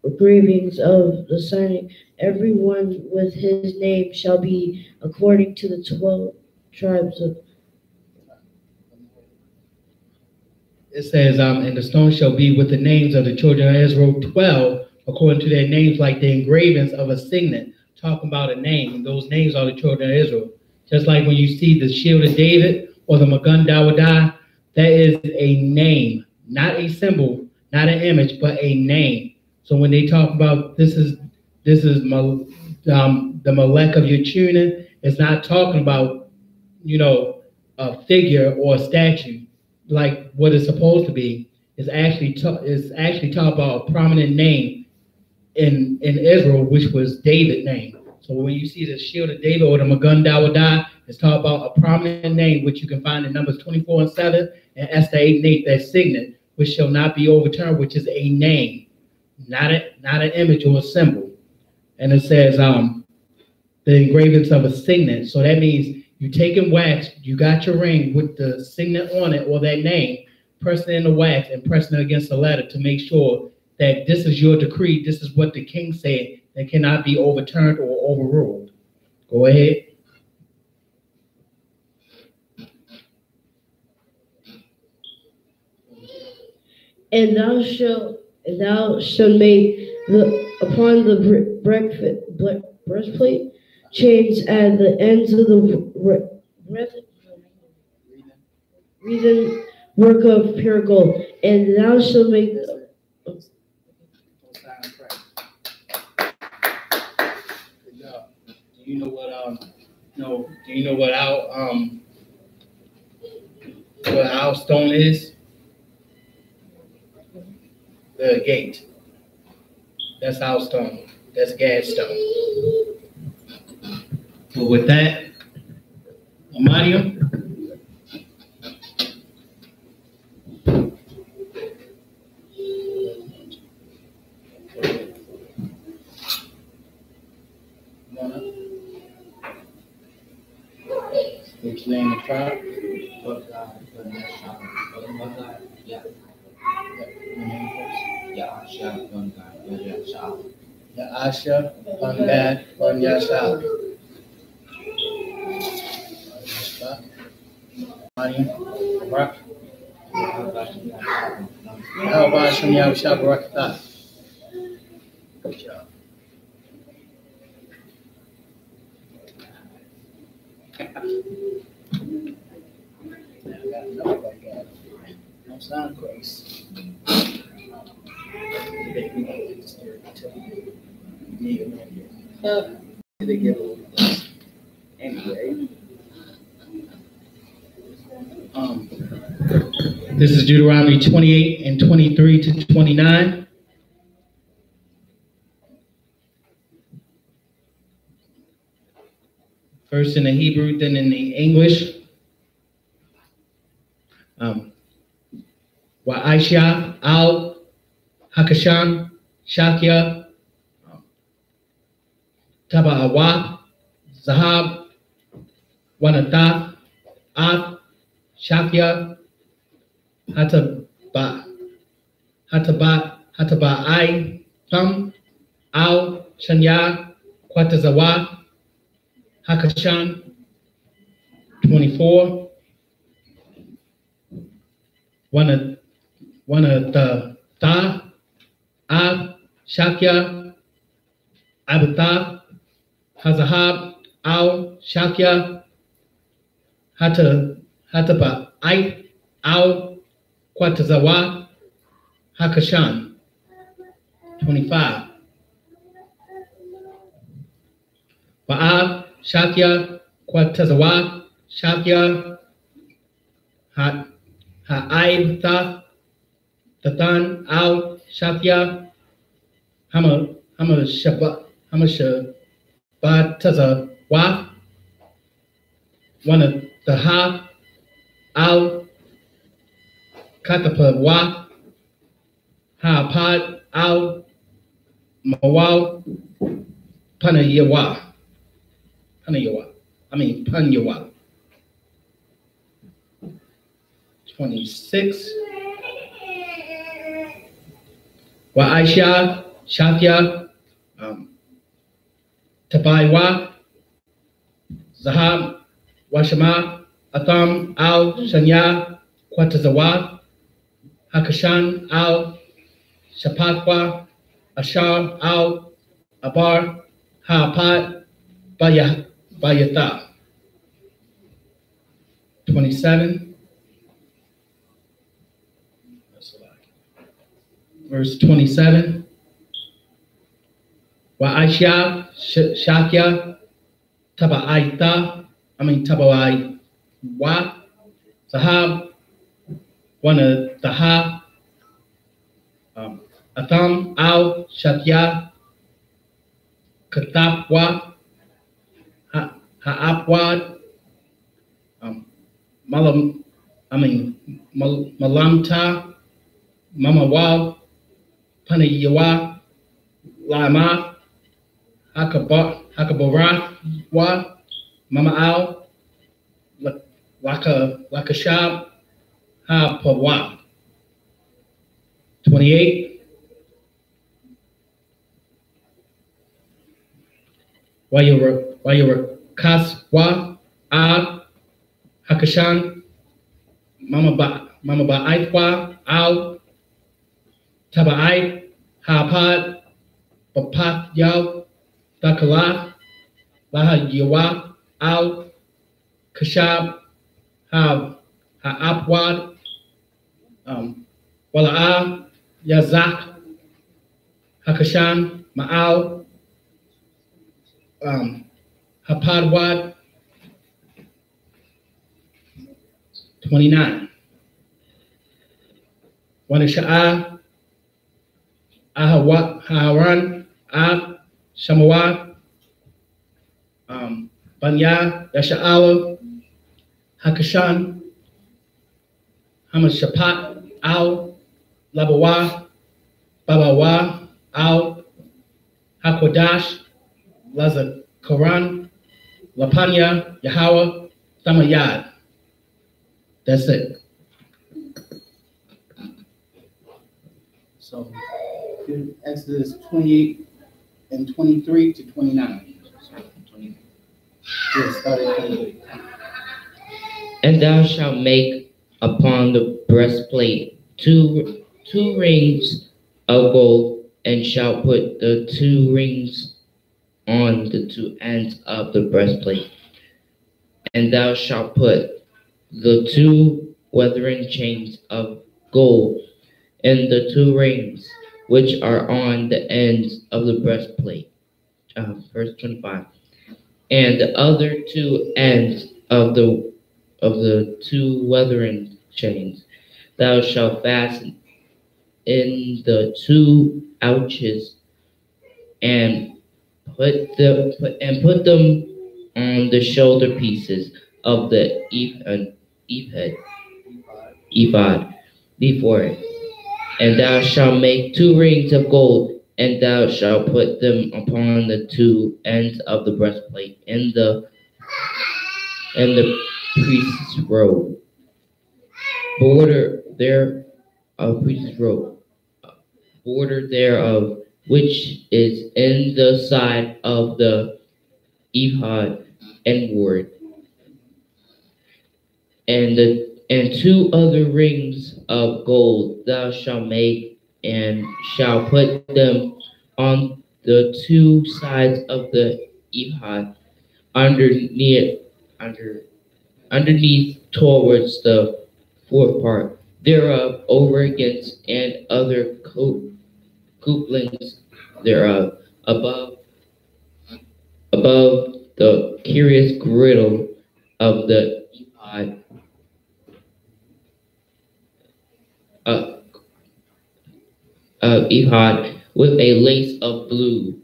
engravings of the signing. Everyone with his name shall be according to the 12 tribes of. It says, and the stone shall be with the names of the children of Israel, 12, according to their names, like the engravings of a signet, talking about a name. And those names are the children of Israel. Just like when you see the shield of David or the Magun Dawadah, that is a name, not a symbol, not an image, but a name. So when they talk about this is the Malek of your tuning, it's not talking about, a figure or a statue like what it's supposed to be. Is actually talking about a prominent name in Israel, which was David's name. So when you see the shield of David or the Magun Dawadah, it's talking about a prominent name, which you can find in Numbers 24:7 and Esther 8:8, that signet, which shall not be overturned, which is a name, not an image or a symbol. And it says the engravings of a signet. So that means you taking wax, you got your ring with the signet on it or that name, pressing in the wax and pressing it against the letter to make sure that this is your decree, this is what the king said, that cannot be overturned or overruled. Go ahead. And thou shalt make upon the breastplate chains at the ends of the wreathen work of pure gold. And thou shalt make Do you know what no? Do you know what our stone is? The gate. That's our stone. That's Gad's stone. So with that, Amadio. What's your name and tribe? Ya-Asha, Bangad, Banyashal. How about Shum Yahusha Barakatah? Good job. Don't sound crazy. They give a little less. Anyway. This is Deuteronomy 28 and 23 to 29. First in the Hebrew, then in the English. Wa'aisha, Al, Hakashan, Shakya, Taba'awa, Zahab, Wanataf, Af, Shakya, Hataba'ai, Thum, Al, Shanya, Kwatazawa, Hakashan, 24. One of the Ta, Ab, Shakya, Abataf, Hazahab, Al, Shakya, Hataba, Ait, Al, Kwatazawa, Hakashan, 25. Ba'ab, Shakya, Kwatazawa, Shakya, Ha'aib, Thaf, Tathan, Al, Shakya, Hamashabat, Tazawa, one of the Ha, Al, Katapawa, Ha'apad, Al, Mawal, Panyawa. Panyawa. 26. Wa'aisha, Shakya, Tabaiwa, Zahab, Washama, Atham, Al, Shanya, Kwatazawa, Hakashan, Al, Shapakwa, Ashar, Al, Abar, Ha'apat, Bayatha. 27. Verse 27. Wa'aisha, Shakya, Taba'aita, Taba'ai Zahab, one of the Ha, Atham, Al, Shakya, Katapwa, Ha'apwad, Malamta, Mamawal, Panayawa, Lama, Hakabara, Mama Al, Lakashab, Ha Pawa. 28. Kaswa, Ab, Hakashan, Mama Ba Aikwa, Al, Taba'ite, Hapad, Bapath Yaw, Bakalath, Laha Yawa, Al, Kashab, Ha'apwad, Wala'a, Yazak, Hakashan, Ma'al, Hapadwad, 29. Wanasha'a, Aharan, Shamawat, Banya, Yasha'ala, Hakashan, Hamashapat, Al, Labawa, Babawa, Al, Hakwadash, Lazakaran, Lapanya, Yahweh, Thamayad. That's it. So Exodus 28 and 23 to 29. Yeah, start at 28. And thou shalt make upon the breastplate two rings of gold, and shalt put the 2 rings on the 2 ends of the breastplate. And thou shalt put the 2 weathering chains of gold in the 2 rings which are on the ends of the breastplate. Verse 25. And the other 2 ends of the 2 weathering chains thou shalt fasten in the 2 ouches, and put them on the shoulder pieces of the ephod before it. And thou shalt make 2 rings of gold, and thou shalt put them upon the 2 ends of the breastplate in the priest's robe. Border thereof, which is in the side of the ephod inward, and 2 other rings of gold thou shalt make, and shalt put them on the 2 sides of the ephod, underneath towards the 4th part thereof, over against, and other couplings thereof, above the curious girdle of the ephod with a lace of blue,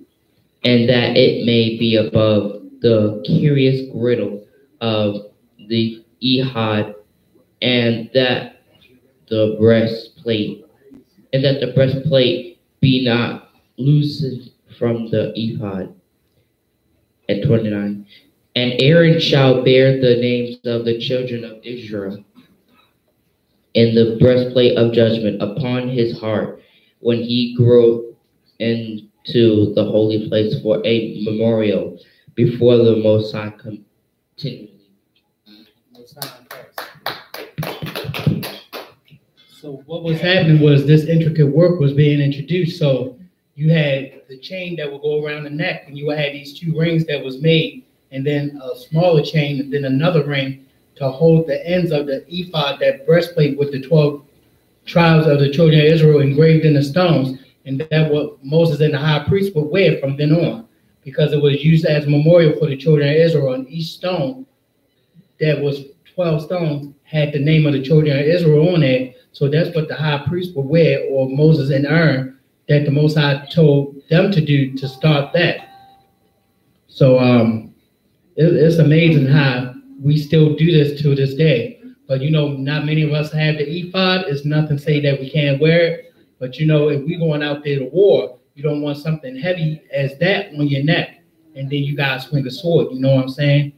and that it may be above the curious girdle of the ephod, and that the breastplate be not loosened from the ephod. At 29. And Aaron shall bear the names of the children of Israel in the breastplate of judgment upon his heart, when he goeth into the holy place for a memorial before the Most High continually. So what was happening was this intricate work was being introduced. So you had the chain that would go around the neck, and you had these 2 rings that was made, and then a smaller chain, and then another ring to hold the ends of the ephod, that breastplate with the 12 tribes of the children of Israel engraved in the stones. And that what Moses and the high priest would wear from then on, because it was used as a memorial for the children of Israel. And each stone that was 12 stones had the name of the children of Israel on it. So that's what the high priest would wear, or Moses and Aaron, that the Most High told them to do to start that. So it's amazing how we still do this to this day. But not many of us have the ephod. It's nothing to say that we can't wear it. But if we're going out there to war, you don't want something heavy as that on your neck, and then you gotta swing a sword. You know what I'm saying?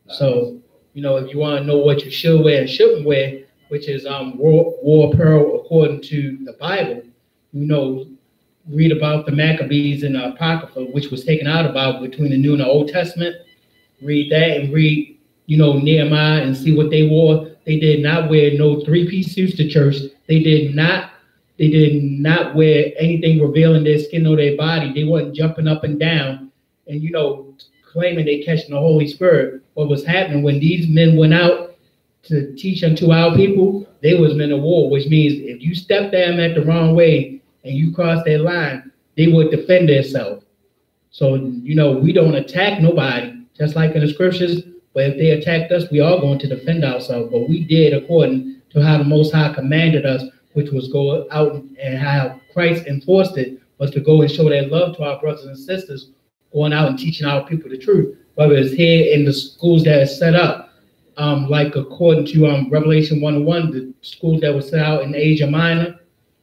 So if you want to know what you should wear and shouldn't wear, which is war apparel according to the Bible, read about the Maccabees in the Apocrypha, which was taken out about between the New and the Old Testament. Read that, and read, Nehemiah, and see what they wore. They did not wear no 3-piece suits to church. They did not They did not wear anything revealing their skin or their body. They wasn't jumping up and down and, claiming they catching the Holy Spirit. What was happening when these men went out to teach unto our people, they was men of war, which means if you step them at the wrong way and you cross their line, they would defend themselves. So, we don't attack nobody, just like in the scriptures, but if they attacked us, we are going to defend ourselves. But we did according to how the Most High commanded us, which was go out, and how Christ enforced it, was to go and show that love to our brothers and sisters, going out and teaching our people the truth, whether it's here in the schools that are set up, like according to Revelation 1:1, the schools that were set out in Asia Minor,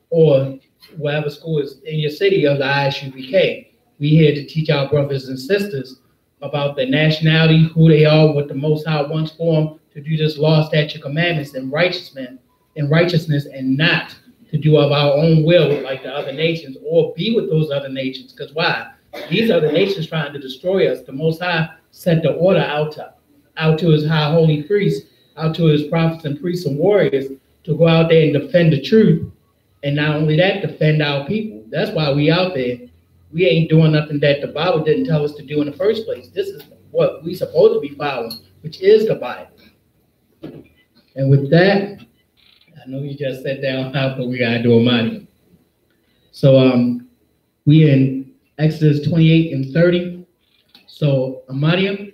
or whatever school is in your city of the I.S.U.P.K. We here to teach our brothers and sisters about their nationality, who they are, what the Most High wants for them, to do this law, statute, commandments, and righteousness, and not to do of our own will like the other nations, or be with those other nations. Because why? These other nations trying to destroy us. The Most High sent the order out to his high holy priests, out to his prophets and priests and warriors, to go out there and defend the truth. And not only that, defend our people. That's why we out there. We ain't doing nothing that the Bible didn't tell us to do in the first place. This is what we supposed to be following, which is the Bible. And with that, I know you just sat down, but we gotta do a Amadia. So we in Exodus 28 and 30. So Amadia.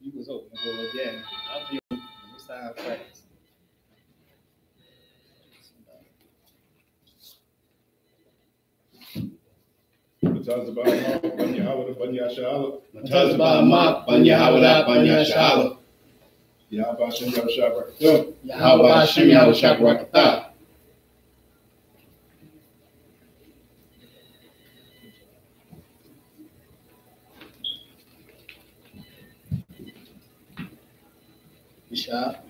You was open to go again. I'll be on the side first. Mataz Ba'amak, Banya Hawada, Banya Shala. Mataz Ba'amak, Banya Hawada, Banya Shala. Yahweh Hashem Yahushua Barakatah. Yahweh Hashem Yahushua Barakatah. Isha.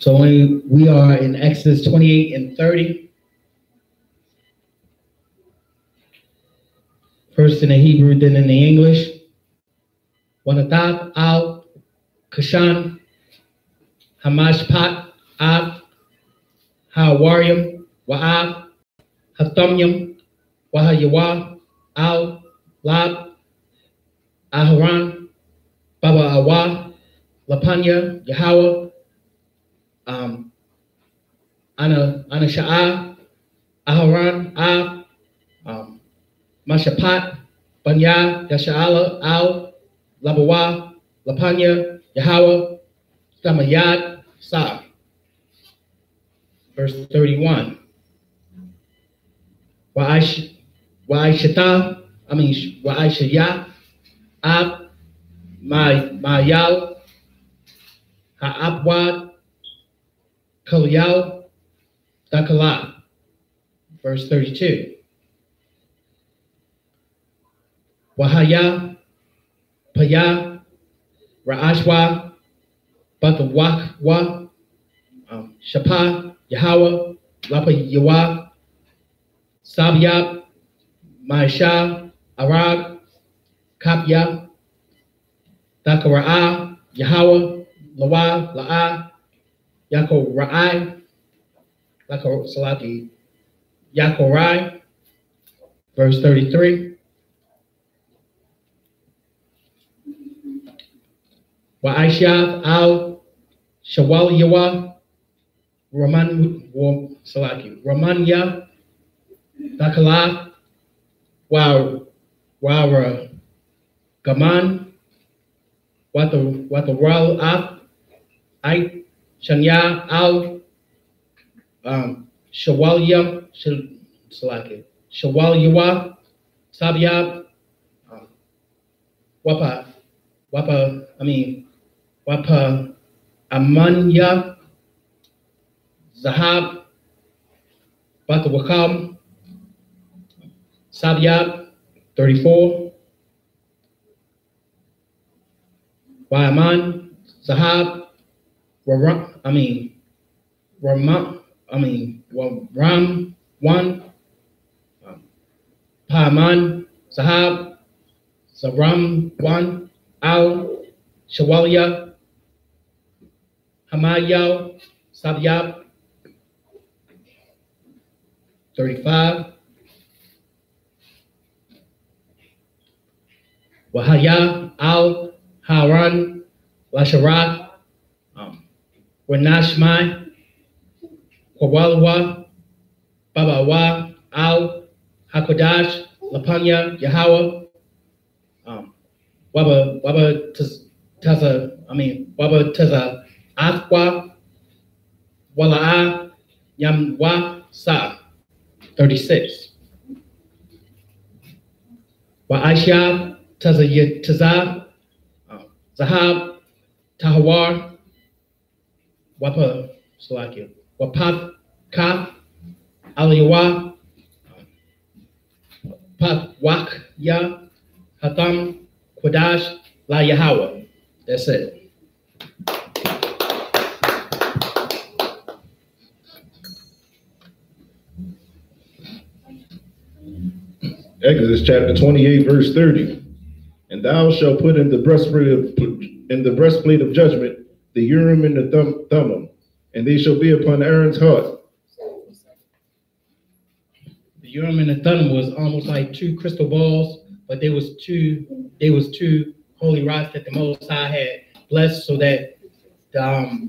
So we are in Exodus 28 and 30. First in the Hebrew, then in the English. Wanatav al Kashan Hamashpat Av Hawarium Wa'av Hathumyum Wahayawa Al Lab Aharan Baba Awa Lapanya Yahweh Ana Sha'a Aharan Av Mashapat Banya Yasha'ala Al Labawa Lapanya Yahweh Samayad Sa. Verse 31. Wa'aishaya Ab Mayal Ha'abwad Kalyal Dakala. Verse 32. Wahaya Paya Ra'ashwa Batawakwa Shapa Yahweh Lapa Yawa Sabyab Maisha Arab Kapya Dakara'a Yahweh Lawa La'a Yako Ra'ai Lako Salati Yakorai. Verse 33. Wa'aishav al Shawal Yawa Ramanya Dakala Wara Gaman Wataral Af I Shanya al Shawalyam Shawal Yawa Sabyab Wapa Amanya Zahab Batawakam Sabyab 34. Waman Zahab Ram 1 Paman Zahab, Zaram, Wan, Al, Shawalia, Hamayal, Sabyab, 35. Wahaya, Al, Haran, Lasharat, Wanashmai, Kwawalwa, Babawa, Al, Hakodash, Lapanya, Yahweh, Waba Taza, Athwa, Wala'a, Yamwa, Sa, 36. Wa'aisha, Taza, Zahab, Tahawar, Wapa, Salakia, Wapath, Ka, Aliwa, Path, Wak, Ya, Hatham, Quadash, La Yahweh. That's it. Exodus chapter 28, verse 30. And thou shalt put in the breastplate of judgment the Urim and the Thummim, and they shall be upon Aaron's heart. The Urim and the Thummim was almost like two crystal balls, but they was two holy rocks that the Most High had blessed so that the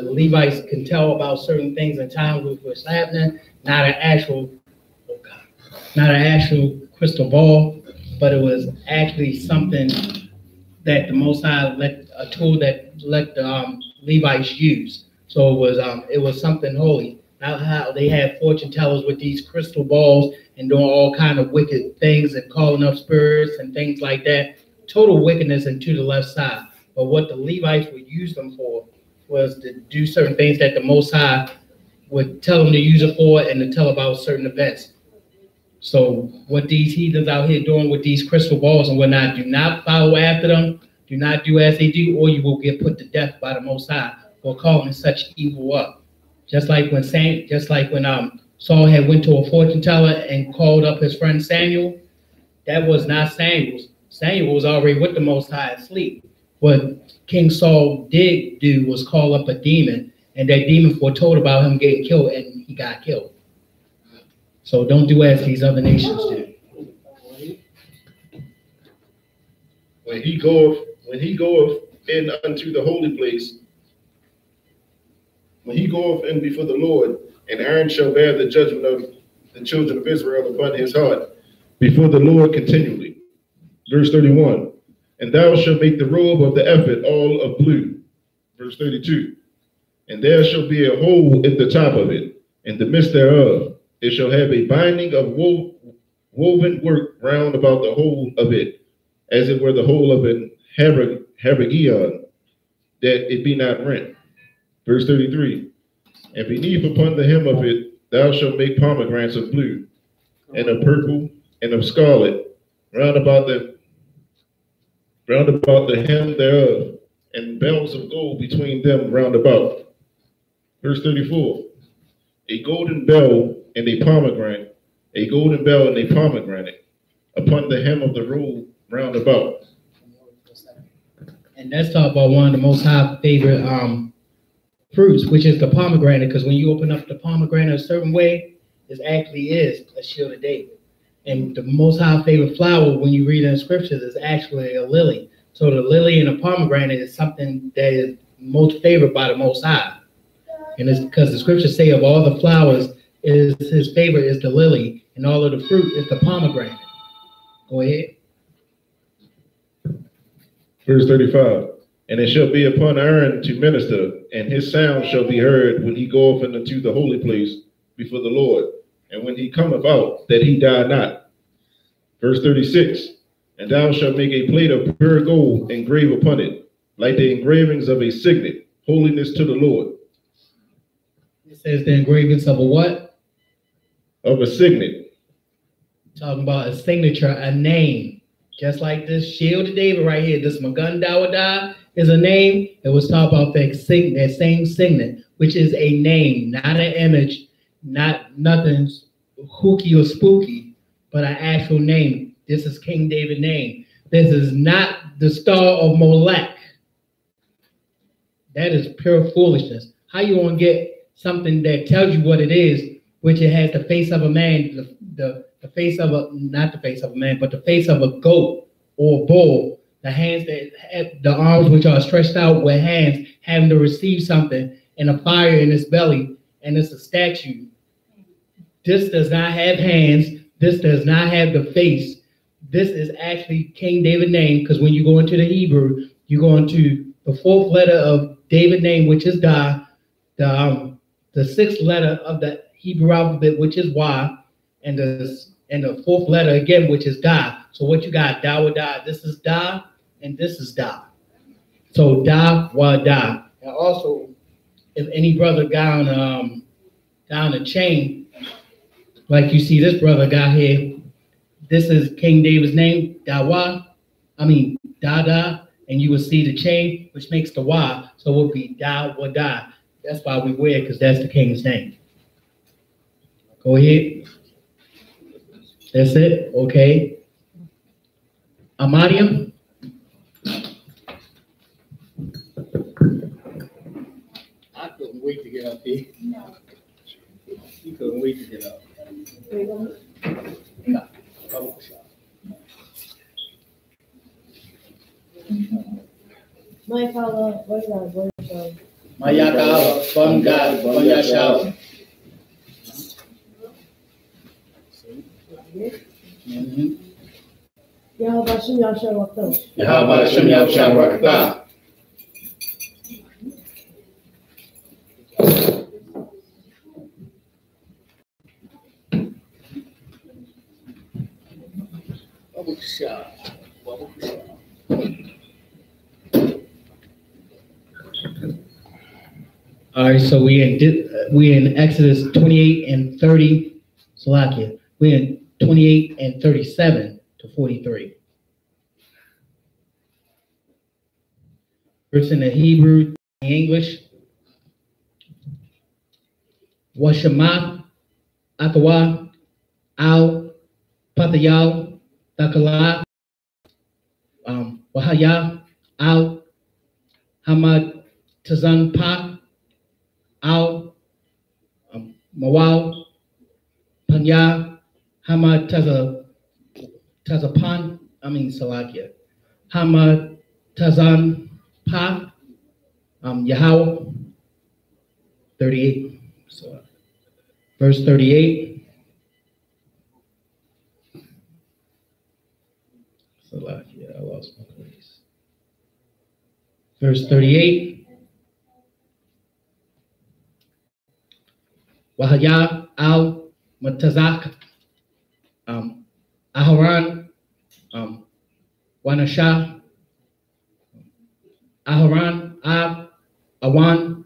Levites can tell about certain things in time which was happening, not an actual crystal ball, but it was actually something that the Most High a tool that let the Levites use. So it was something holy. Not how they had fortune tellers with these crystal balls and doing all kind of wicked things and calling up spirits and things like that. Total wickedness and to the left side. But what the Levites would use them for was to do certain things that the Most High would tell them to use it for and to tell about certain events. So what these heathens out here doing with these crystal balls and whatnot, do not follow after them. Do not do as they do, or you will get put to death by the Most High for calling such evil up. Just like when Saul had went to a fortune teller and called up his friend Samuel, that was not Samuel's. Samuel was already with the Most High asleep. What King Saul did do was call up a demon, and that demon foretold about him getting killed, and he got killed. So don't do as these other nations do. When he goeth in unto the holy place, when he goeth in before the Lord, and Aaron shall bear the judgment of the children of Israel upon his heart before the Lord continually. Verse 31. And thou shalt make the robe of the ephod all of blue. Verse 32. And there shall be a hole at the top of it, in the midst thereof. It shall have a binding of woven work round about the whole of it, as it were the whole of an habergeon, that it be not rent. Verse 33. And beneath upon the hem of it thou shalt make pomegranates of blue, and of purple, and of scarlet, round about the hem thereof, and bells of gold between them round about. Verse 34. A golden bell and a pomegranate, upon the hem of the robe round about. And that's talking about one of the Most High favorite fruits, which is the pomegranate, because when you open up the pomegranate a certain way, it actually is a shield of David. And the Most High favorite flower, when you read in the scriptures, is actually a lily. So the lily and the pomegranate is something that is most favored by the Most High. And it's because the scriptures say of all the flowers, his favorite is the lily, and all of the fruit is the pomegranate. Go ahead. Verse 35. And it shall be upon Aaron to minister, and his sound shall be heard when he goeth into the holy place before the Lord, and when he cometh out, that he die not. Verse 36. And thou shalt make a plate of pure gold, engrave upon it, like the engravings of a signet, holiness to the Lord. It says the engravings of a what? Of a signet. Talking about a signature, a name. Just like this shield of David right here, this Magun Dawada is a name. It was talking about that same signet, which is a name, not an image, not nothing hooky or spooky, but an actual name. This is King David's name. This is not the star of Molech. That is pure foolishness. How you gonna get something that tells you what it is, which it has the face of a man, the face of a, not the face of a man, but the face of a goat or a bull, the hands that have the arms which are stretched out with hands having to receive something, and a fire in its belly, and it's a statue. This does not have hands. This does not have the face. This is actually King David's name, because when you go into the Hebrew, you go into the fourth letter of David's name, which is Da, the sixth letter of the Hebrew alphabet, which is Y, and the fourth letter again, which is Da. So what you got, Da wa Da. This is Da, and this is Da. So Da wa Da. And also, if any brother got on a chain, like you see this brother got here, this is King David's name, Da, and you will see the chain, which makes the Y, so it would be Da wa Da. That's why we wear it, because that's the king's name. Go ahead. That's it, okay. Amadium. I couldn't wait to get up here. No. You couldn't wait to get up. My father, what is that? Mayakala, Bangad, Banyashala. Yahweh Hashem Yahshua Rakhtah. Yahweh Hashem Yahshua Rakhtah. All right, so we in Exodus 28 and 30, Salakia. We're in 28 and 37 to 43. First in the Hebrew, the English. Washama, Atawa, Al, Patayal, Takala, Wahaya, Al, Hamad, Tazan Pa, Al, Mawal, Panya, Hamad Tazapan, Salakia, Hamad Tazan Pa, Yahweh, 38. So, verse 38. Salakia, I lost my place. Verse 38. Wahaya al Matazak, Aharon, Wanasha, Aharon, Ab, Awan,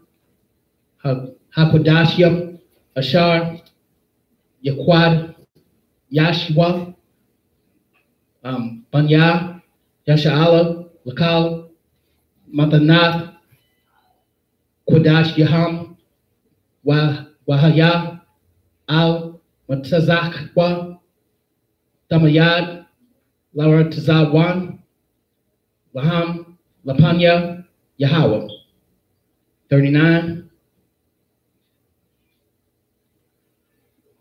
Hakodashim, Ashar, Yaquad, Yashua, Banya, Yasha'ala, Lakal, Matanath, Kodash Yaham, Wahaya, Al, Matazakwa, Damayad, Lara Tazawan, Laham, Lapanya, Yahweh. 39.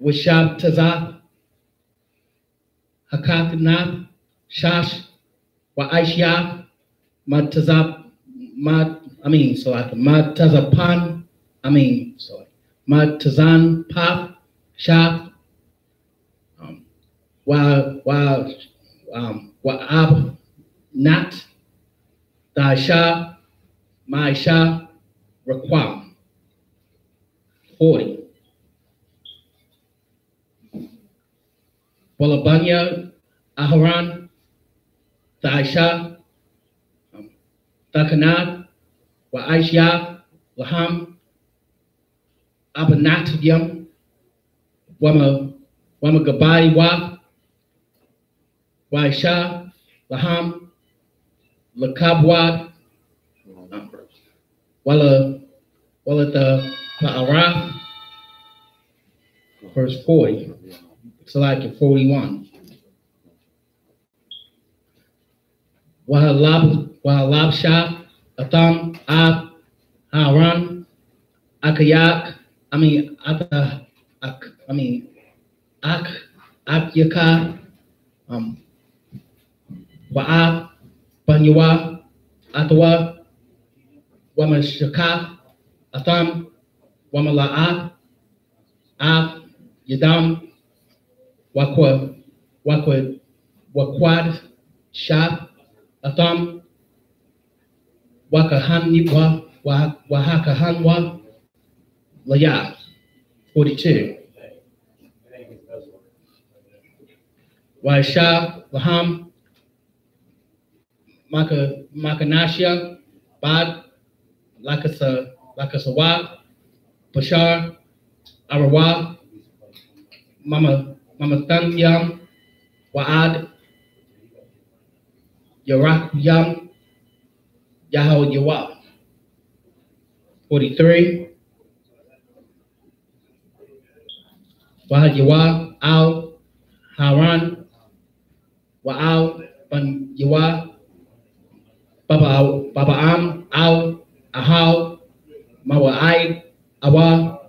Wishab Tazah, Hakatnath, Shash, Wa'aishya, Matazap, Matazapan, Matazan Paf, Shaf, Wa'ab Nat, Daisha, Maisha, Raquam. 40. Walabanya, Aharon, Daisha, Takanad, Wa'aishya, Laham, Abanatyam, Wamagabadi Wa, Waisha, Laham, Lakabwad, Walata Pa'arath, verse 40. It's like 41. Wahalab Shah, Atham, Ab, Haran, Akayak, Ak, Akyaka, Wa'ab, Banyuwa, Atawa, Wamashaka, Atham, Wamala'ab, Ab, Yadam, Wakwad, Shah, Atham, Wakahanwa, Wahakahanwa, Layah, 42. Waisha, Laham, Makanashia, Bad, Lakasawa, Bashar, Arawa, Mama Tanyam, Wa'ad, Yarak Yam, Yahoo Yawa. 43. Wahad Yawa, Al, Haran, Wa'al, Ban Yawa, Baba'am, Al, Ahal, Mawa'ai, Awa,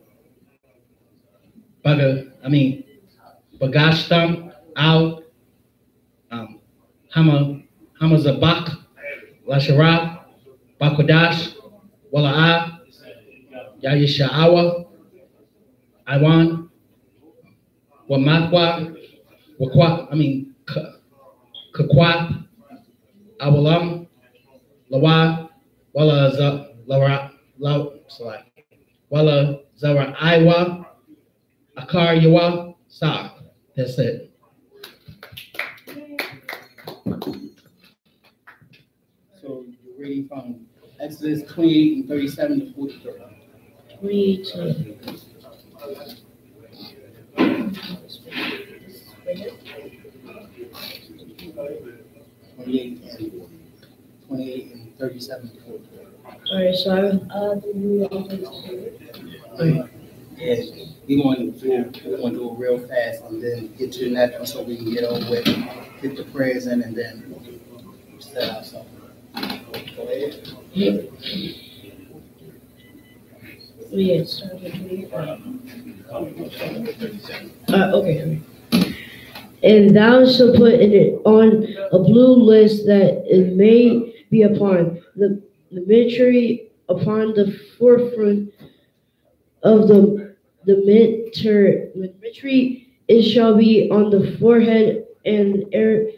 Bagashtam, Al, Hamazabak, Lasharab, Bakodash, Wala'a, Yayisha'awa, Iwan, Wamatwa, Kakwat, Awalam, Lawa, Wala Zara Iwa, Akar Yawa, Sa. That's it. So you're reading from Exodus 28 and 37 to 43. 22. Twenty-eight and 37 to 43. All right, so Yeah, we want to do it real fast and then get to the next one so we can get over with, get the prayers in, and then set ourselves. Go ahead. Yeah, start with 25. Okay. And thou shalt put it on a blue list that it may be upon the mitre, upon the forefront of the mitre. It shall be on the forehead, and Aaron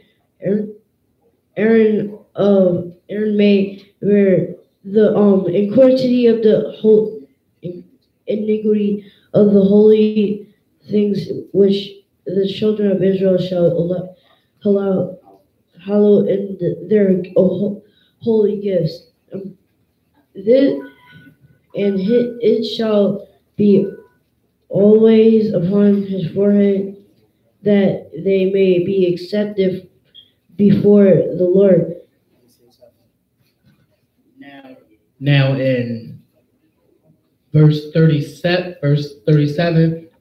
may wear the iniquity of the whole iniquity of the holy things which the children of Israel shall hallow in their holy gifts. It shall be always upon his forehead, that they may be accepted before the Lord. Now in verse 37,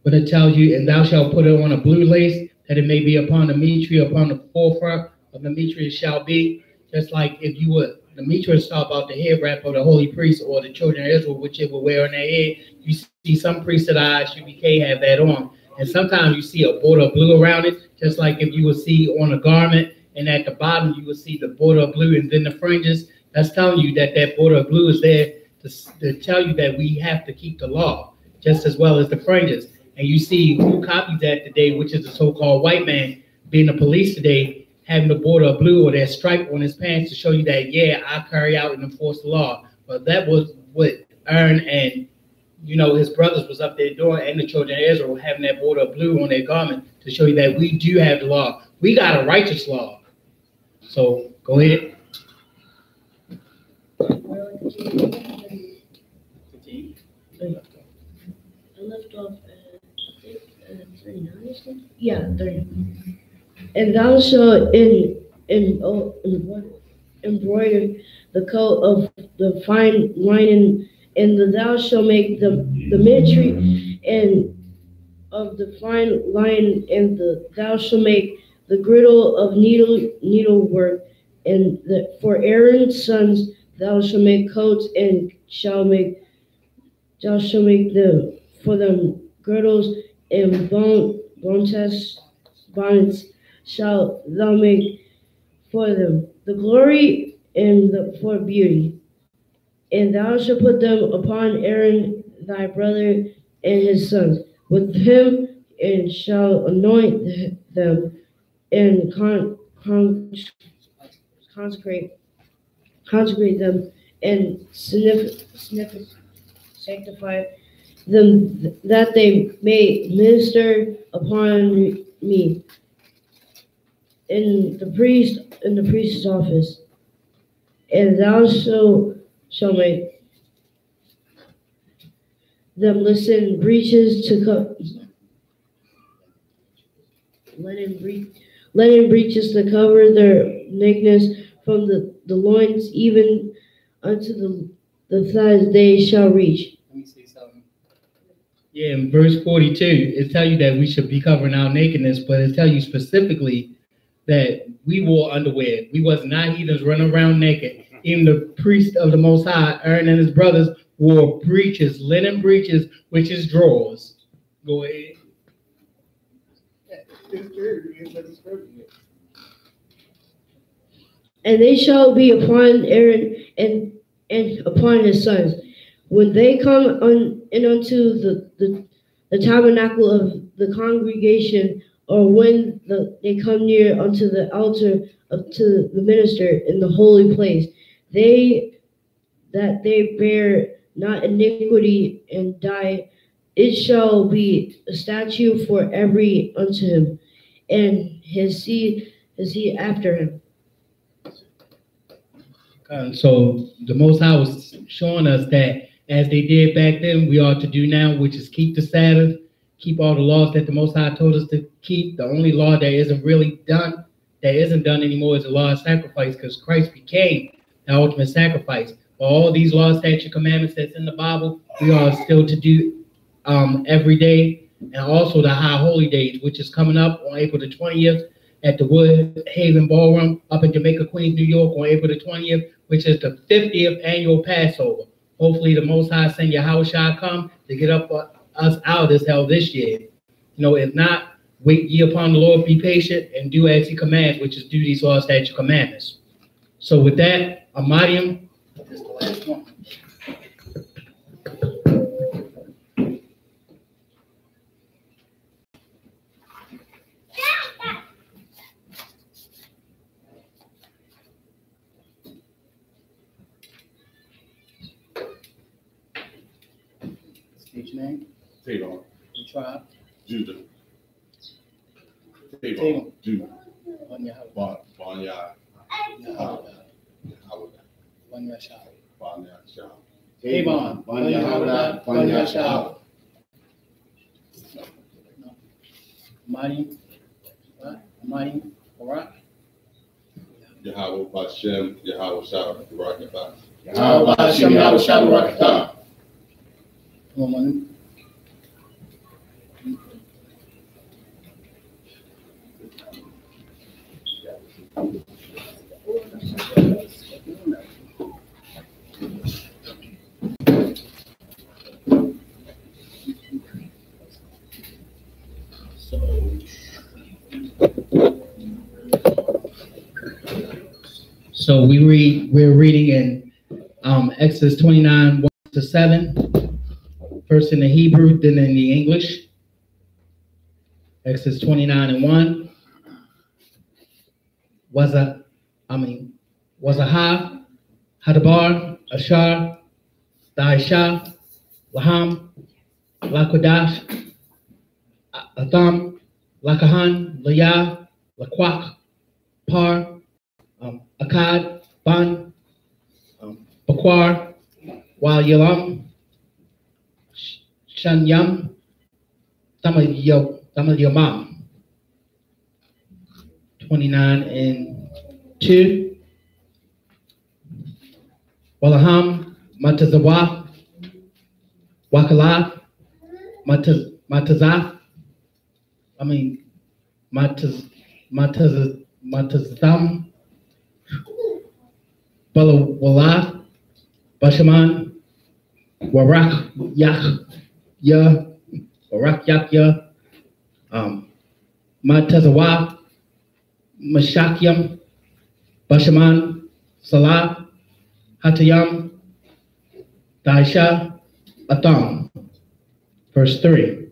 but it tells you, and thou shalt put it on a blue lace, that it may be upon the mitre, upon the forefront of the mitre it shall be. Just like if you would, the mitre is talk about the head wrap of the holy priest or the children of Israel, which it will wear on their head. You see some priests at I.S.U.P.K have that on. And sometimes you see a border of blue around it, just like if you would see on a garment, and at the bottom you would see the border of blue and then the fringes. That's telling you that that border of blue is there to tell you that we have to keep the law, just as well as the fringes. And you see who copies that today, which is the so-called white man being the police today, having the border of blue or that stripe on his pants to show you that, yeah, I carry out and enforce the law. But that was what Aaron and, his brothers was up there doing, and the children of Israel having that border of blue on their garment to show you that we do have the law. We got a righteous law. So go ahead. I left off at 39. Yeah, 30. And thou shalt embroider the coat of the fine linen, and thou shalt make the mitre and of the fine linen, and thou shalt make the girdle of needlework, And for Aaron's sons thou shalt make coats, and thou shalt make them for them girdles, and bonnets shalt thou make for them, the glory and for beauty. And thou shalt put them upon Aaron thy brother and his sons with him, and shall anoint them, and consecrate them, and sanctify them, that they may minister upon me in the priest's office. And thou shalt make them linen breeches to cover their nakedness from the loins even unto the thighs they shall reach. Let me say something. Yeah, in verse 42, it tells you that we should be covering our nakedness, but it tells you specifically that we wore underwear. We was not heathens running around naked. Even the priest of the Most High, Aaron and his brothers, wore breeches, linen breeches, which is drawers. Go ahead. And they shall be upon Aaron and upon his sons, when they come unto the tabernacle of the congregation, or when they come near unto the altar to the minister in the holy place, that they bear not iniquity and die. It shall be a statute for every unto him, and his seed after him. So the Most High was showing us that as they did back then, we ought to do now, which is keep the Sabbath, keep all the laws that the Most High told us to keep. The only law that isn't done anymore is the law of sacrifice, because Christ became the ultimate sacrifice. But all these laws, statutes, commandments that's in the Bible, we are still to do every day, and also the high holy days, which is coming up on April the 20th at the Woodhaven Ballroom up in Jamaica, Queens, New York on April the 20th, which is the 50th annual Passover. Hopefully the Most High send Yahweh come to get us out of this hell this year. If not, wait ye upon the Lord, be patient, and do as he commands, which is do these laws, statutes, commandments. So with that, Amadium, this is the last one. State your name. Tamar. The tribe. Judah. Tamar. Tamar. Judah. Bon Banya. Yahweh. Bon Yahshua. Banya. Shah. Avon. Bon Yahweh. Bon Yahshua. Amadi. Amadi. Barak. Yahweh Bashem. Yahweh Shah. Barakatah. Yahweh Bashem. Yahweh Shah. Barakatah. Come on. So we're reading in Exodus 29, 1-7, first in the Hebrew, then in the English. Exodus 29:1. Wazahah, Hadabar, Ashar, Daisha, Laham, Lakodash, Atham, Lakahan, Layah, Laquak, Par, Akkad, Ban, Bakwar, Yalam, Shanyam, Tamalyamam. 29:2. Walaham, Matazawah, Wakalah, Matazah, Matazam, Bala Wala, Bashaman, Warak Yak Ya, Warak Yak Ya, Matazawa, Mashakyam, Bashaman, Salah, Hatayam, Daisha, Atam. Verse 3.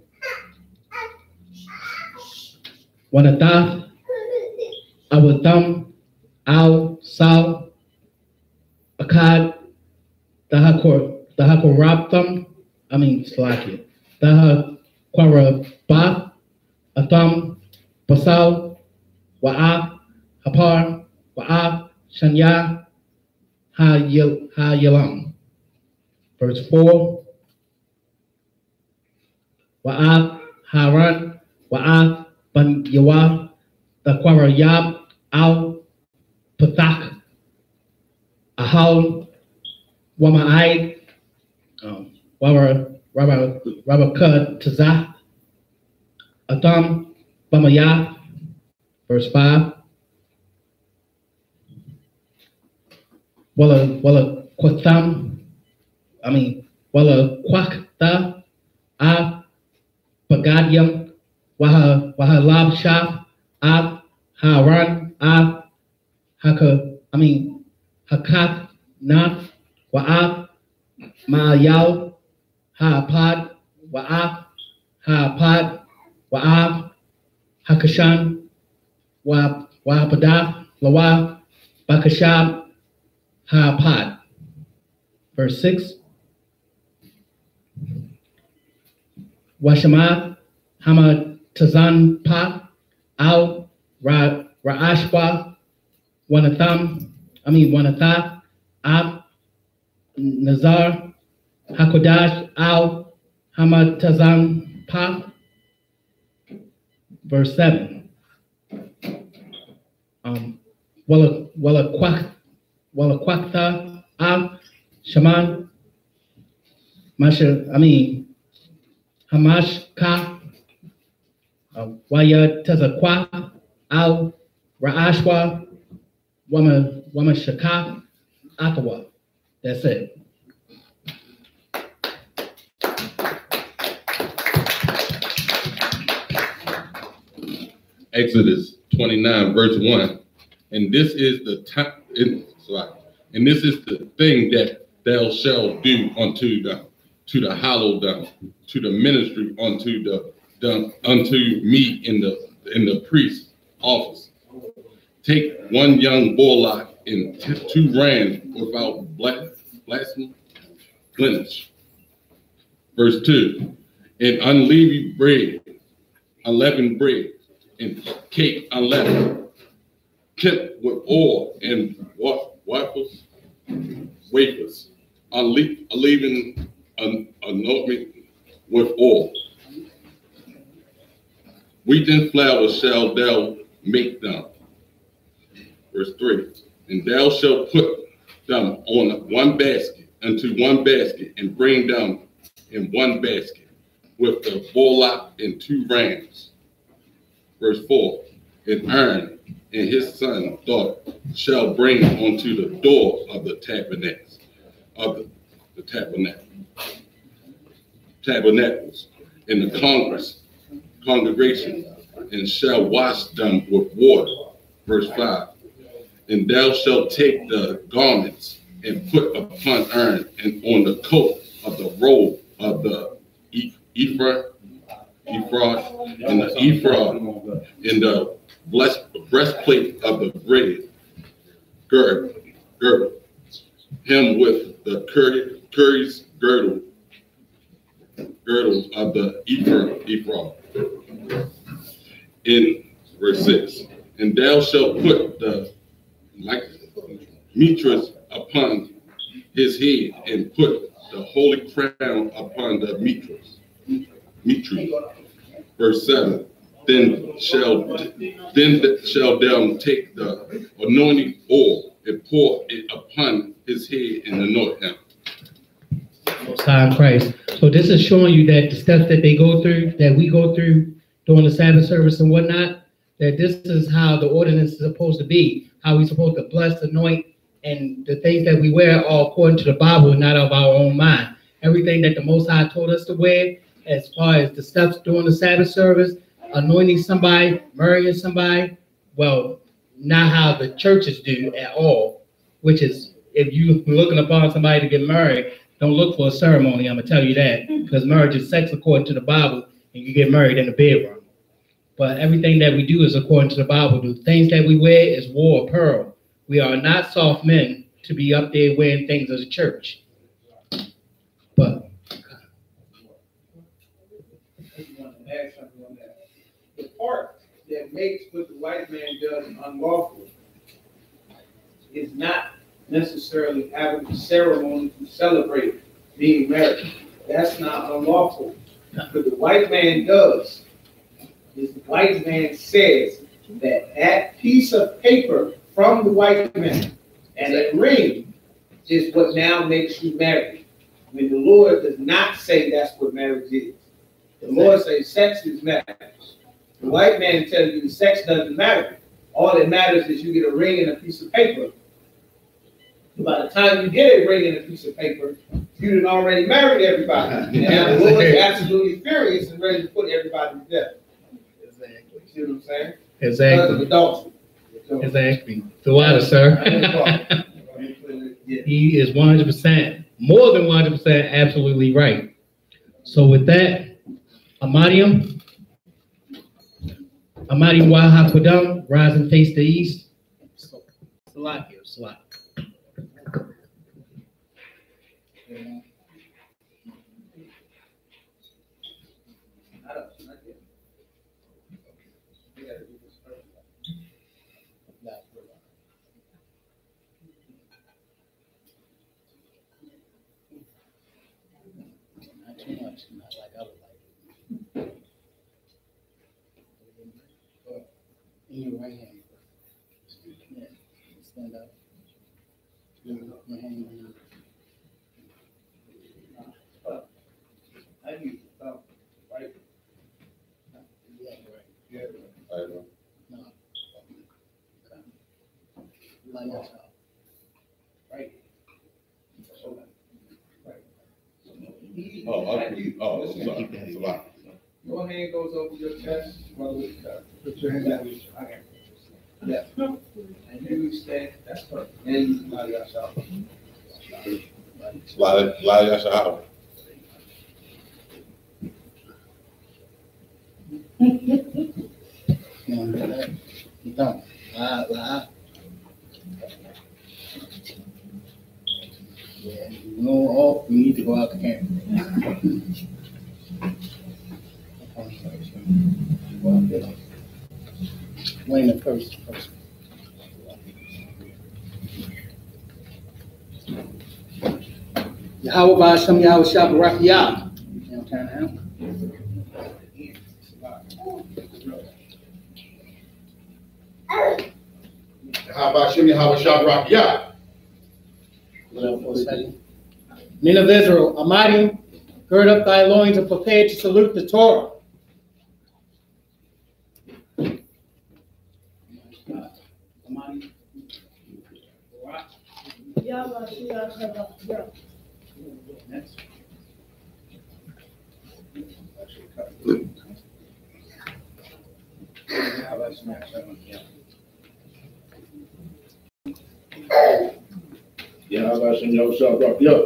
Wanatath, Awatham, Al, Sal, Akkad, Dahakorabtham, Slakia, Dahakwarabath, Atham, Basal, Wa'af, Hapar, Wa'af, Shanya, Ha-Yalam. Verse 4. Wa'af, Haran, Wa'af, Ban Yawa, Dakwara Al, Pathak, Ahal, Wama'ai, Rabaka, Tazah, Atam, Bamaya. Verse 5. Wala Kwatham, Wala Kwakta, Ab, Pagadyam, Wahalab Shaf, Ab, Haran, Ab, Hakat, Nath, Wa'ab, Ma'ayal, Ha'apad, Wa'ab, Ha'apad, Wa'ab, Hakashan, Wa'apadaf, Lawa, Bakashab, Ha'apad. Verse 6. Washamath, Hamad Tazan Pa, Al, Ra'ashwa, Wanatha, Ab, Nazar, Hakodash, Al, Hamad Tazan Pa. Verse 7. Wala Kwakta, Ab, Shaman, Hamash Ka, Waya Tazakwa, Al, Ra'ashwa, Wama Shaka, Atawa. That's it. Exodus 29, verse 1. And this is the time, and this is the thing that thou shalt do unto the hallowed down, to the ministry unto me in the priest's office. Take one young bullock and 2 rams without blasphemy, blemish. Verse 2. And unleavened bread, and cake unleavened, kept with oil and wafers, unleavened, anointed with oil. Wheaten flour shall thou make them. Verse 3. And thou shalt put them on one basket, unto one basket, and bring them in one basket, with the bullock and 2 rams. Verse 4. And Aaron and his son daughter shall bring unto the door of the tabernacles, tabernacles in the congregation, and shall wash them with water. Verse 5. And thou shalt take the garments and put upon Aaron and on the coat of the robe of the ephod, and the ephod, and the breastplate of the braided girdle, him with the curries girdles of the ephod. In verse 6, and thou shalt put the mitres upon his head, and put the holy crown upon the mitres. Verse 7. Then shall thou take the anointing oil and pour it upon his head and anoint him. Most High in Christ. So this is showing you that the steps that they go through, that we go through during the Sabbath service and whatnot, that this is how the ordinance is supposed to be, how we're supposed to bless, anoint, And the things that we wear are according to the Bible, not of our own mind. Everything that the Most High told us to wear, as far as the steps during the Sabbath service, anointing somebody, marrying somebody, well, not how the churches do at all, which is, if you're looking upon somebody to get married, don't look for a ceremony, I'm going to tell you that, because marriage is sex according to the Bible, and you get married in the bedroom. But everything that we do is according to the Bible. The things that we wear is war apparel. We are not soft men to be up there wearing things as a church. But the part that makes what the white man does unlawful is not necessarily having a ceremony to celebrate being married. That's not unlawful. What the white man does is the white man says that that piece of paper from the white man and a ring is what now makes you married. When the Lord does not say that's what marriage is. The Lord says sex is marriage. The white man tells you the sex doesn't matter. All that matters is you get a ring and a piece of paper. By the time you get a ring and a piece of paper, you done already married everybody. And now the Lord is absolutely furious and ready to put everybody to death. Exactly. You see what I'm saying? Exactly. Because of adultery. So, exactly. The water, sir. He is 100%, more than 100% absolutely right. So with that, Amadium Wahakwadam, rise and face the east. Salat here, Salat. Not too much, not like I would like. In your right hand. Yeah, stand up. Your hand on your. I use the thumb, right? Yeah, right. Yeah. I know. No. Okay. Like yourself. Right. So, right. Oh, okay. Oh, sorry. That's a lot. Your hand goes over your chest, put your hand down. Okay. Yeah. And you stand, that's perfect. And you allow yourself. Slide yourself out. Então, lá. Yeah, you know, all we need to go out the camp. Wayne the first. Yahweh Ba'ashem Yahweh Shabbarakiyah. Now turn around. How about Shimmy, how about Shabbarakiyah? Men of Israel, Amadium, gird up thy loins and prepare to salute the Torah. Yeah, how about Shimmy, how about Shabbarakiyah? Yahweh Shemel Shabbarakiyah.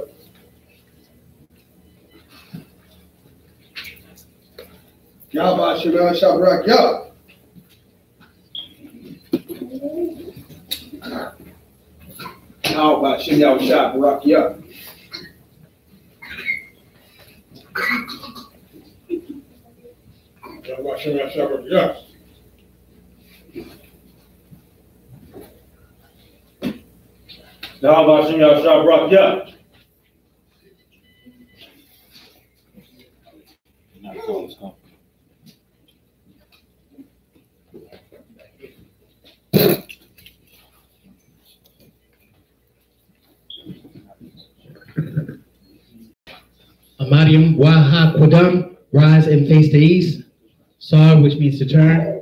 How about Shem Yahushua Barakiyah? Yahweh Shemel Shabbarakiyah. How about Shem Yahushua Barakiyah? Amadium Wahakwadam, rise and face the east. Sar, which means to turn.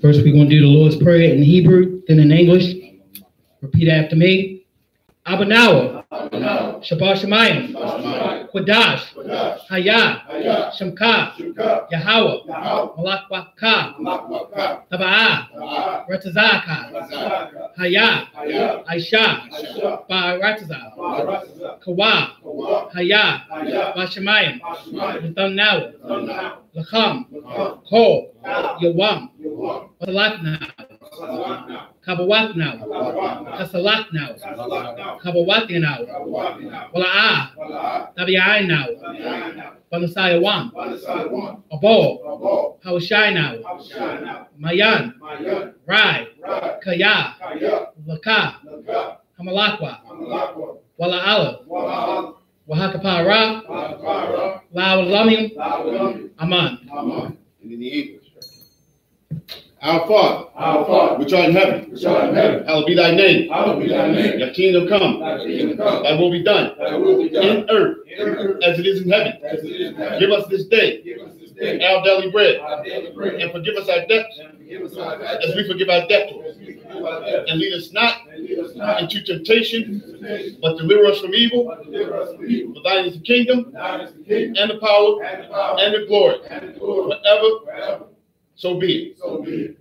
First, we're going to do the Lord's Prayer in Hebrew, then in English. Repeat after me. Abanawa, Shabbat Shemayim, Quadash, Hayah, Shemka, Yahweh, Malakwaka, Taba'ah, Retazaka, Hayah, Aisha, Ba'arataza, Kawa, Hayah, Bashemayim, Lathamnawa, Lacham, Kol, Yawam, Wasalakna, Kabawat now, Kasalak now, Kabawati now, Wala'ah, Tabi'ai now, Banasai Wam, Abo, Hawashai now, Mayan, Rai, Kaya, Laka, Hamalakwa, Wala'ala, Wahakapara, La'alamim, Aman. And in the English. Our Father, which art in heaven, hallowed be thy name. Your kingdom come, thy will be done, in earth as it is in heaven. Give us this day our daily bread, and forgive us our debts as we forgive our debtors. And lead us not into temptation, but deliver us from evil. For thine is the kingdom, and the power, and the glory, forever. So be it.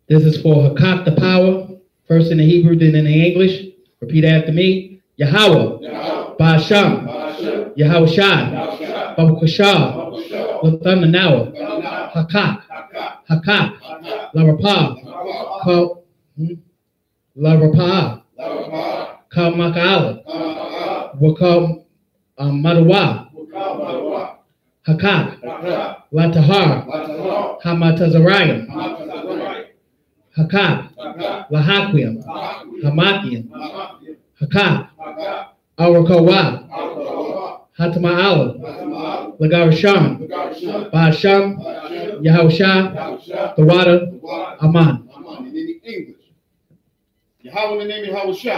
This is for Hakak, the power. First in the Hebrew, then in the English. Repeat after me. Yahweh, Ba'asham, Yahweh Shai, Babakashah, Lathamnawa, Hakak, Larapa, Kal Maka'ala, Wakal Madawa, Hakak, Latahar, Hamatazarayim, Hakak, Lahakwim, Hamakiam, Hakak, Arakawa, Hatama'ala, Lagarasham, Ba'asham, Yahusha, Tawada, Aman. In the English. Yahweh in the name of Yahusha.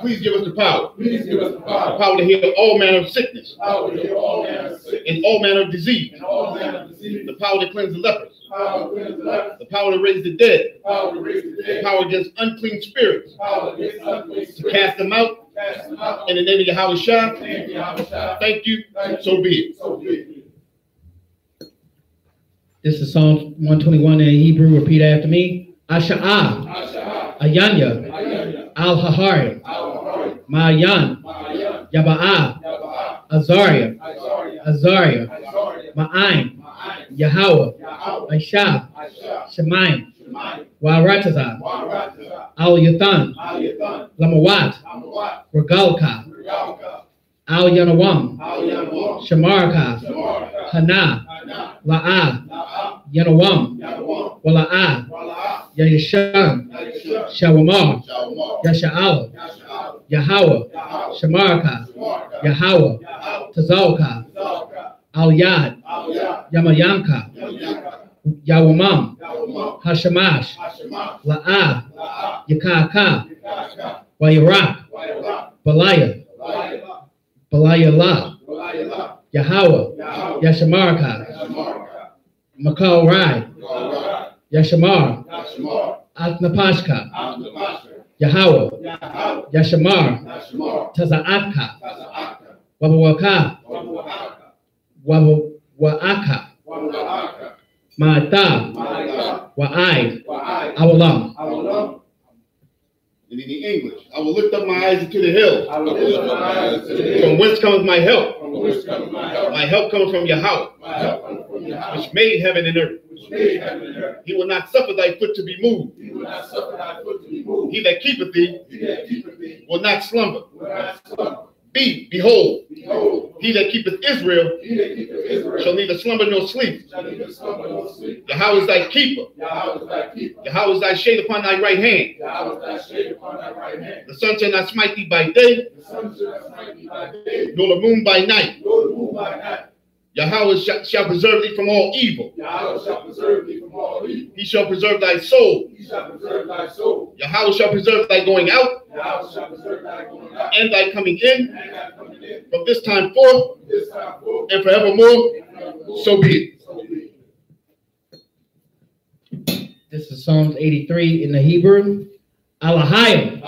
Please give us the power. The power to heal all manner of sickness. And all manner of disease. The power to cleanse the lepers. The power to raise the dead. The power against unclean spirits. To cast them out. In the name of Yahusha. Thank you. So be it. This is Psalm 121 in Hebrew. Repeat after me. Asha'ah, Ayanya, Al-Hahari, Ma'ayan, Yaba'ah, Azariah, Ma'ain, Yahweh, Aisha, Shemayim, Wa'aratazah, Al-Yathan, Lamawat, Regalka, Al-Yanawam, Shamarka, Hana, La'ah, Yanawam, Wala'ah, Yahisham, Shawamar, Yasha'ala, Yahweh, Shamarka, Yahweh, Tazalka, Al-Yad, Yamayanka, Yawamam, Hashamash, La'ah, Yakaka, Wayarak, Balaya, La, Yahweh, Yashamarka, Makal Rai, Yashamar, Atnapashka, Yahweh, Yashamar, Taza'atka, Wabawaka, Wa'aka, Ma'ata, Wa'ai, Awalam. And in the English, I will lift up my eyes into the hills. From whence cometh my help? My help comes from Yahweh, which made heaven and earth. He will not suffer thy foot to be moved. He that keepeth thee will not slumber. Behold, he that keepeth Israel shall neither slumber nor sleep. Yahweh is thy keeper. Yahweh is thy shade upon thy right hand. The sun shall not smite thee by day, nor the moon by night. Yahweh shall preserve thee from all evil. He shall preserve thy soul. Yahweh shall preserve thy going out and thy coming in from this time forth and forevermore. So be it. This is Psalms 83 in the Hebrew. Alahayim.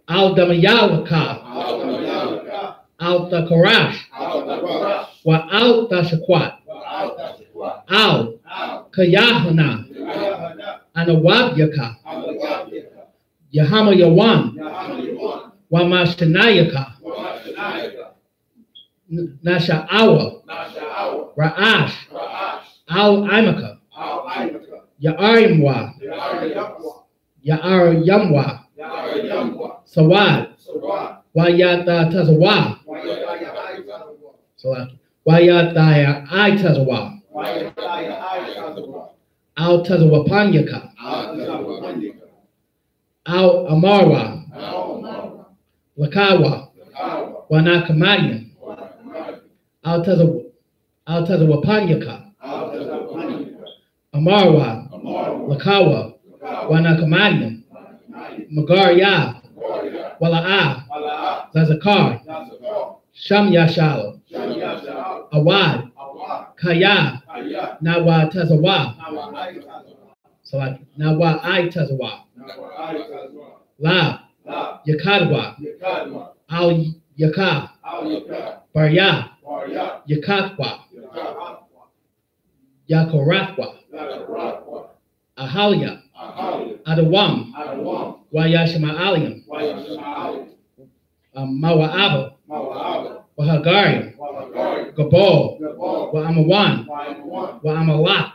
Al Damayalaka. Al Takarash. Wa Al Tashakwat. Al Kayahana. Anawab Yaka. Yahama Yawan. Wa Mashanayaka. Nasha'awa. Ra'ash. Al Imaka. Ya'arimwa. Ya'aryamwa. Sawad. Wayata Tazawa. Wayata I Tazawa. Al Tazawapanyaka. Al Amarwa. Lakawa. Wanakamadian. Al Tazawapanyaka. Amarwa. Lakawa. Wanakamadian. Magarya. Wala'a. Zazakar. Sham Yashala. Awad. Kaya. Nawa Tazawa. Nawa I Tazawa. La. Yakadwa. Al Yaka. Barya. Yakakwa. Yakorakwa. Ahalia. Adawam. Wayashma'aliam. Mawa'aba. Wahagariam. Gabal. Wa'amawan. Wa'amalak.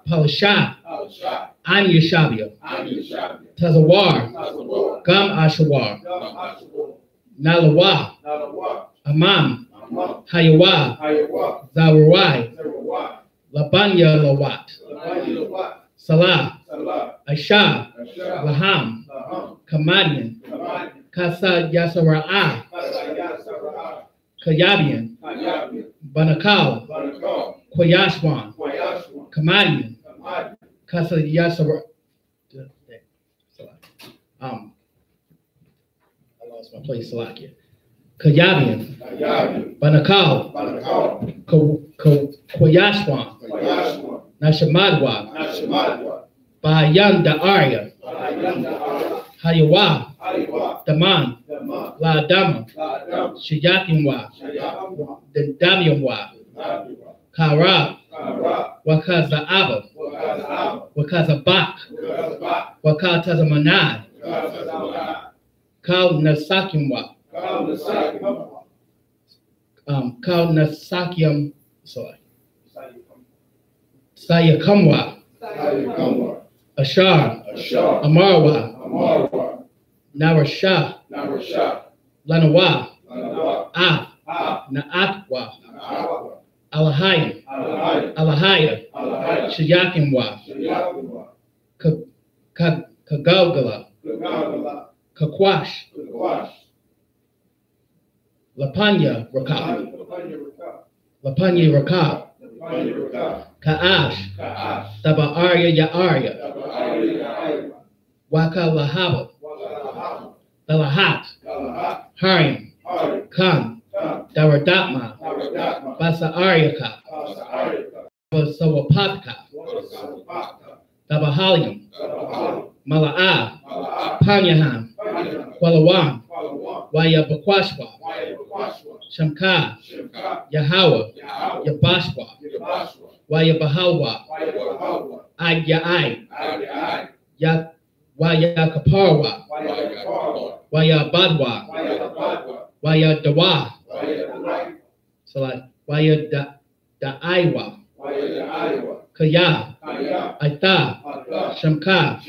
Palashah. An Yashabia. Tazawar. Gam Ashawar. Nalawa. Amam. Hayawa. Zawarai. Labanya Lawat. Salah. Aisha. Laham. Kamadian. Kasa Yasara'a. Kayabian. Banakal. Koyashwan. Kamadian. Kasa Yasara. I lost my place, Salakia. Kayabian. Banakal. Koyashwan. Nashamadwa. Bayanda Arya. Hayawa. Daman. La Dama. Shiyakinwa. Damianwa. Kara. Wakazaaba. Wakazabak. Wakatazamanad. Kal Nasakinwa. Kal Nasakiam. Sorry. Sayakamwa. Ashar. Amarwa. Narasha. Lanawa. Naakwa. Alahaya. Shayakinwa. Kagalgala. Kakwash. Lapanya Rakab. Lapanya Rakab. Ka'ash. Taba Arya Ya'arya. Waka Lahaba. Dalahat. Harim. Khan. Daradatma. Basa Aryaka. Basawapatka. Dabahalium. Mala'a. Panyaham. Walawan. Waya Bakwashwa. Shamka. Yahawa. Yabashwa. Waya Bahalwa. Agya'ai. Waya Kaparwa. Waya Badwa. Waya Dawa. So like Waya Da'aiwa. Kaya. Aita. Shamka.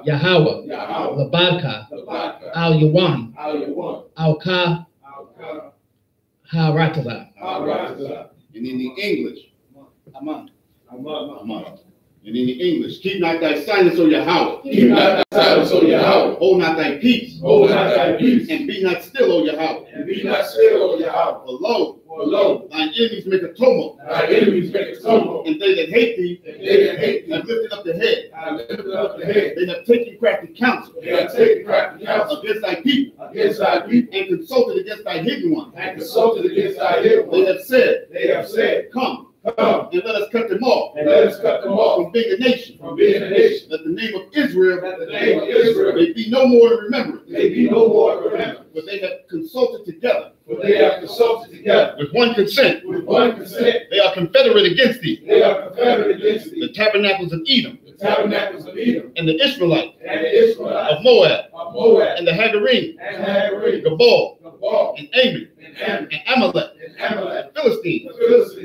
Yahawa. Labadka. Al Yawan. Al Ka. Harataza. And in the English. Aman. And in the English, keep not thy silence, O Yahweh. Keep not thy silence, O Yahweh. Hold not thy peace. Hold not thy peace. And be not still, O Yahweh. And be not still, O Yahweh. For lo, thine enemies make a tumult. And they that hate thee have lifted up the head. They have taken crafty counsel against thy people, and consulted against thy hidden one. They have said, come, and let us cut them off, from being a nation, that the name of Israel may be no more in remembrance. For they have consulted together with one consent. They are confederate against thee. The tabernacles of Edom, and the Israelite of Moab, and the Hagarene, Gabal, and Ammon, and Amalek, and Philistines,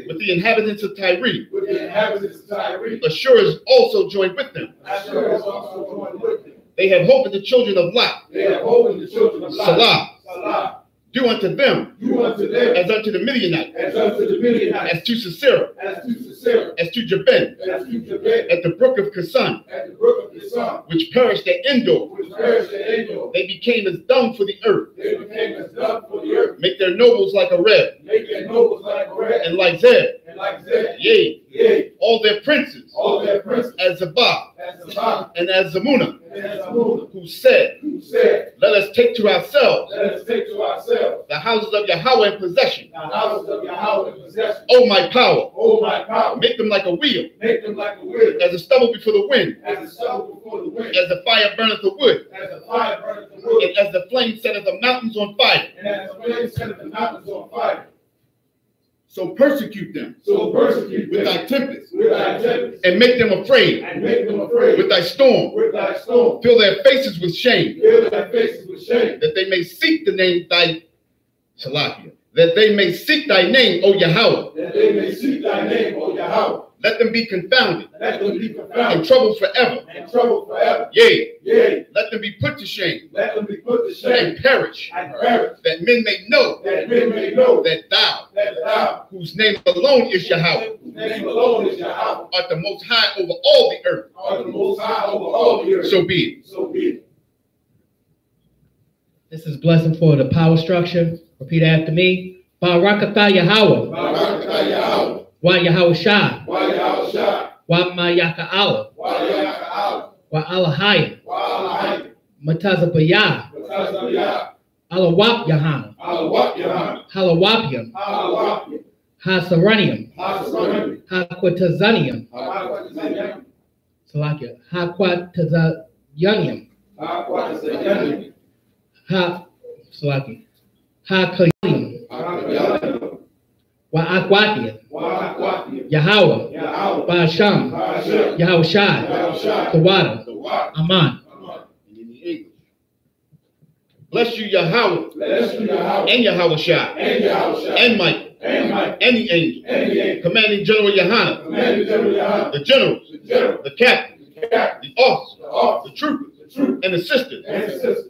with the inhabitants of Tyre. Ashur also joined with them. They have hope in the children of Lot. Salah. Do unto them as unto the Midianites, as to Sisera, as to Jabin, at the brook of Kison, which perished at Endor. They became as dung for the earth. Make their nobles like a Reb, and like Zeb. Yea, all their princes, as Zabah, and as Zamunah, who said, let us take to ourselves the houses of Yahweh in possession. O my power, make them like a wheel, as a stubble before the wind, as the fire burneth the wood, and as the flame setteth the mountains on fire. So persecute them with thy tempest, and make them afraid with thy storm. Fill their faces with shame, that they may seek the name thy Salakia, that they may seek thy name, O Yahweh. Let them be confounded, and troubled forever. Yea, let them be put to shame, and perish, that men may know that thou, whose name alone is Yahweh, art the most high over all the earth. So be it. This is blessing for the power structure. Repeat after me. Barakatah Yahweh. Wa Yahweh Shah. Wa Mayaka Allah. Wa Alahaya. Matazabayah. Alawap Yahanna. Halawapium. Hasaranium. Haquatazanium. Salakia. Haquatazanium. Salaki. Hakayim. Wa Aquatia. Yahweh. Basham. Yahweh Shai. Tawada. Aman. Bless you, Yahweh, and Yahweh Shai, and Michael, and the angel, commanding General Yahanna, the generals, the captains, the officers, the troopers, and the sisters.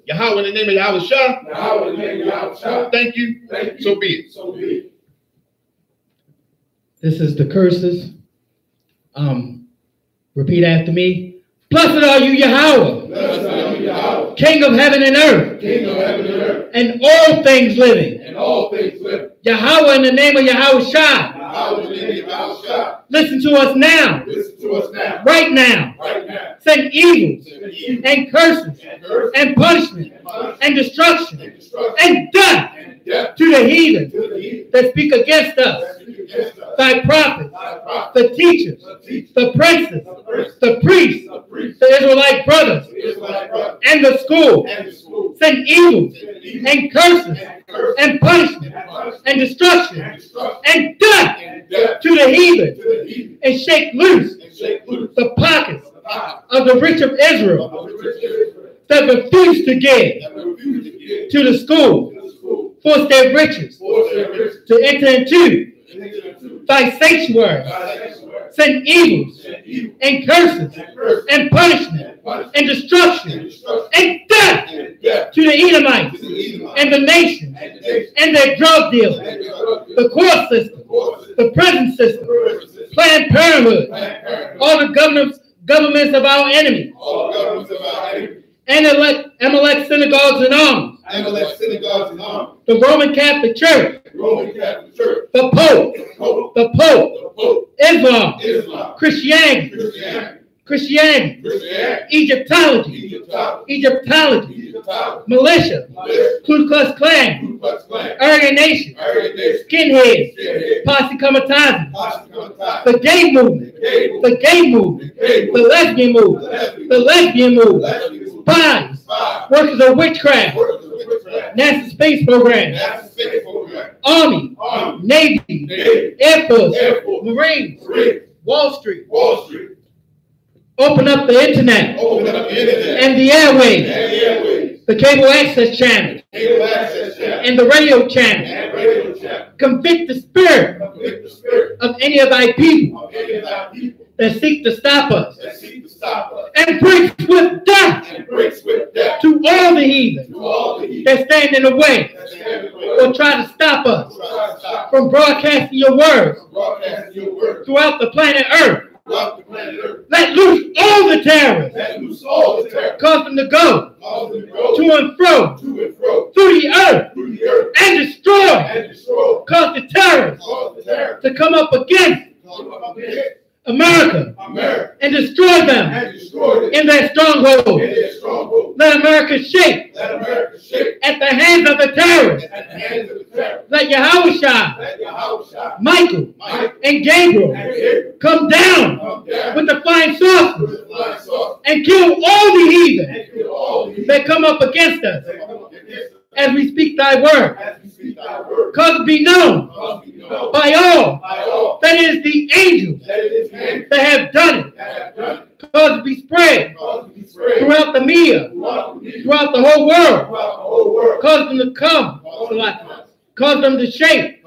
Yahweh, in the name of Yahweh Shai, thank you, so be it. This is the curses. Repeat after me. Blessed are you, Yahweh, King of heaven and earth, and all things living. Yahweh, in the name of Yahweh Shai, listen to us now, right now. Send evils and curses and punishment and destruction and death to the heathen that speak against us, thy prophets, the teachers, the princes, the priests, the Israelite brothers, and the school. Send evils and curses and punishment and destruction and death to the heathen, and shake loose the pockets of the rich of Israel that refuse to give to the school, force their riches to enter into thy sanctuary. Send evils and curses and punishment and destruction and death to the Edomites and the nations and their drug dealers, the court system, the prison system, Planned Parenthood, all the governments of our enemies, and Amalek synagogues and armies, elect synagogues and armies, the Roman Catholic Church, the Roman Catholic Church, the Pope, Islam, Christianity, Egyptology, militia, Ku Klux Klan, Aryan Nation, skinheads, posse comitatus, the gay movement, the lesbian movement, spies, workers of witchcraft, NASA space program, Army, Navy, Air Force, Marines, Wall Street. Open up the internet and the airwaves, the cable access channel, and the radio channel. Convict the spirit of any of thy people that seek to stop us, and bring swift death to all the heathen that stand in the way or try to stop us from broadcasting your words throughout the planet Earth. Let loose all the terrorists. Cause them to go to and fro through the earth and destroy. Cause the terrorists to come up against America and destroy them in their stronghold. Let America shake at the hands of the terrorists. Let Yahushua, Michael, and Gabriel come down with the flying saucers and kill all the heathen that come up against us as we speak thy word. Cause it be known by all that it is the angels that have done it. Cause it be spread throughout the media, throughout the whole world. Cause them to come, cause them to shake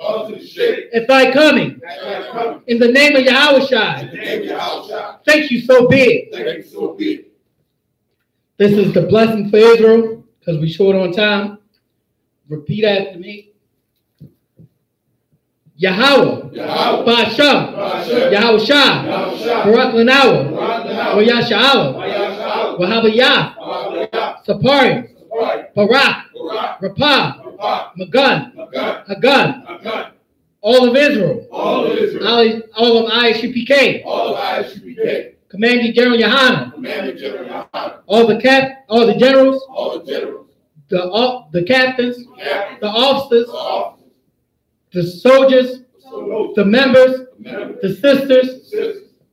at thy coming. In the name of Yahushua. Thank you so big. This is the blessing for Israel, because we're short on time. Repeat after me. Yahweh, Ba'asham, Yahushua, Barak Lanawa, Wayasha'ala, Wahabayah, Sapari, Barak, Rapah, Magun, Hagun, all of Israel, all of I.S.U.P.K, Commanding General Yahanna, all the generals, the captains, the officers, the soldiers, the members, the sisters,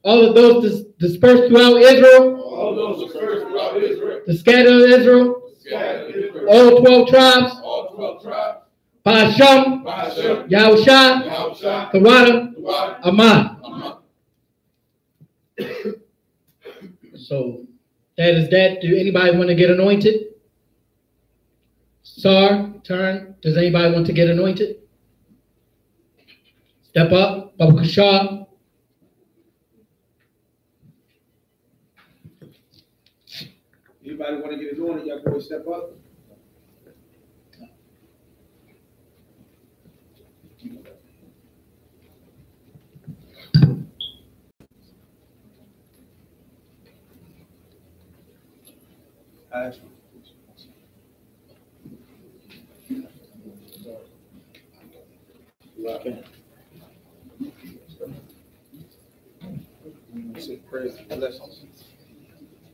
all of those dispersed throughout Israel, the scattered Israel, all 12 tribes, Ba'asham, Yahushua, Tawada, Aman. So that is that. Do anybody want to get anointed? Sar, turn. Does anybody want to get anointed? Step up. Baba Kushar. Anybody want to get anointed? Y'all boys step up.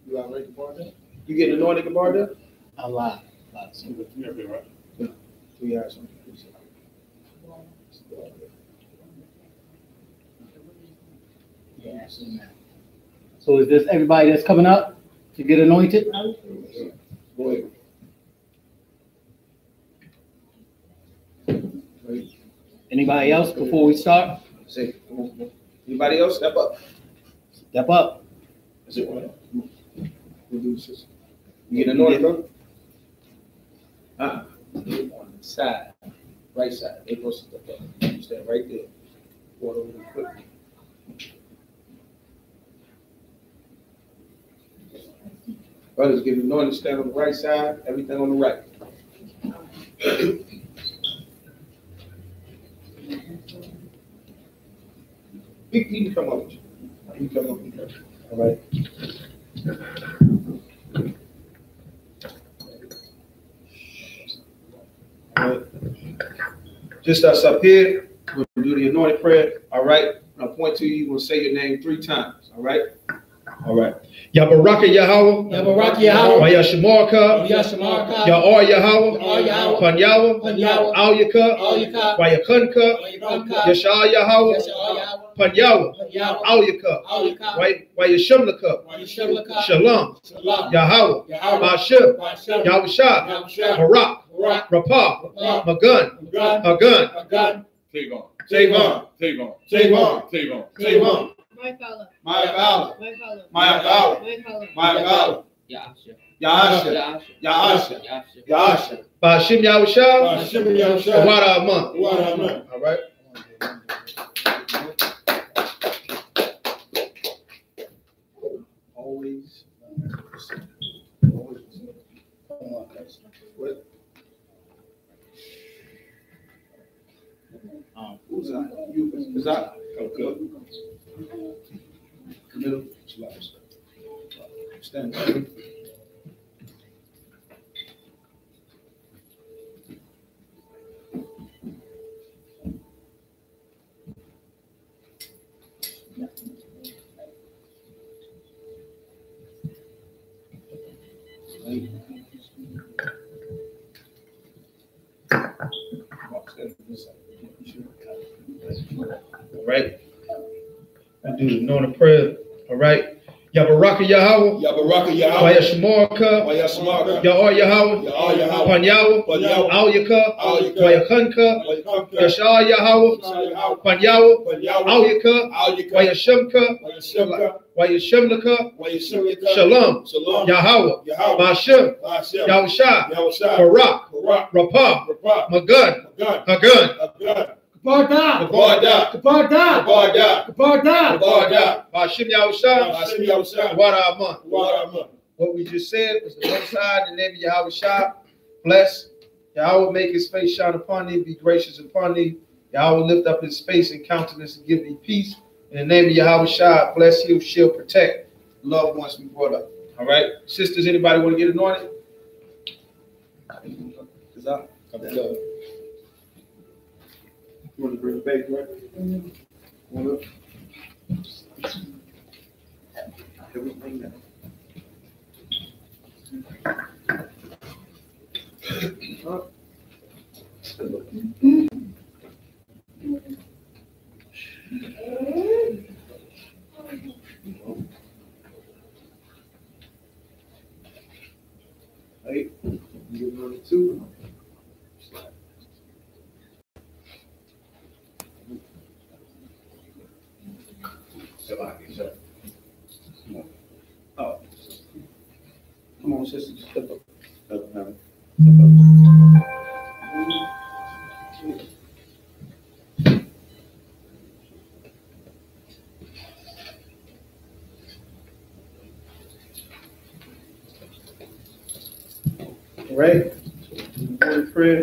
You all right, Gabarda? You getting anointed, Gabarda? A lot. Yeah. 3 hours. Yes. So is this everybody that's coming up to get anointed? Go ahead. Anybody else before we start? Say, anybody else? Step up. Step up. That's it, right? We'll do this. You get anointed, bro? On the side, right side. They supposed to step up. You stand right there. Walk over the foot. Brothers, get anointed. Stand on the right side. Everything on the right. He can come up with you. He can come up with you. All right. Just us up here, we'll do the anointing prayer. All right. When I point to you, we'll say your name 3 times. All right. All right. Yabaraka Yahweh. Yabaraka Yahweh. Wayashamarka. Yashamarka. Ya'or Yahweh. Yahweh. Panyawa. Panyawa. Al-Yaka. Al-Yaka. Wayakunka. Wayakunka. Yashal Yahweh. Yahweh. Panyawa. Panyawa. Al-Yaka. Al-Yaka. Wayashimlaka. Yashamarka. Shalom. Shalom. Yahweh. Yahweh. I.S.U.P.K. Yahweh. Yahusha. Yahusha. Barak. Barak. Rapah. Rapah. Magun. Magun. Hagun. Hagun. Tavon. Tavon. Tavon. Tavon. Tavon. Tavon. My father. My father. My father. My father. My father. My father. Yahusha. Yahusha. Yahusha. Yahusha. Yahusha. Bashim Yahusha. Hashem Yahusha. Wada Amon. Wada Amon. All right. Always. What? Who's that? You. Is that? Okay. Middle. Stand. All right. I do the anointing prayer. All right. Yabaraka Yahweh. Yabaraka Yahweh. Wayashamarka. Wayashamarka. Ya'or Yahweh. Ya'or Yahweh. Panyawa. Panyawa. Al-Yaka. Al-Yaka. Wayakunka. Wayakunka. Yashal Yahweh. Yahweh. Panyawa. Panyawa. Al-Yaka. Al-Yaka. Wayashimka. Wayashimka. Wayashimlaka. Wayashimlaka. Shalom. Shalom. Yahweh. Yahweh. I.S.U.P.K. I.S.U.P.K. Yahusha. Yahusha. Barak. Barak. Rapah. Rapah. Magun. Magun. Hagun. Hagun. Kabarda. Kabarda. Kabarda. Kabarda. Kabarda. Kabarda. Bashim Yahusha. Hashem Yahusha. Wada Amon. Wada Amon. What we just said was the one side, in the name of Yahweh Shah, bless. Yahweh make his face shine upon thee, be gracious upon thee. Yahweh lift up his face and countenance and give thee peace. In the name of Yahweh Shah, bless, heal, shield, protect loved ones we brought up. All right. Sisters, anybody want to get anointed? Is that? You want to bring it back, right? Hold up. Everything that. Right. You get on 2. Oh. Come on, sister. Step up. Step up. Step up. All right. Morning prayer.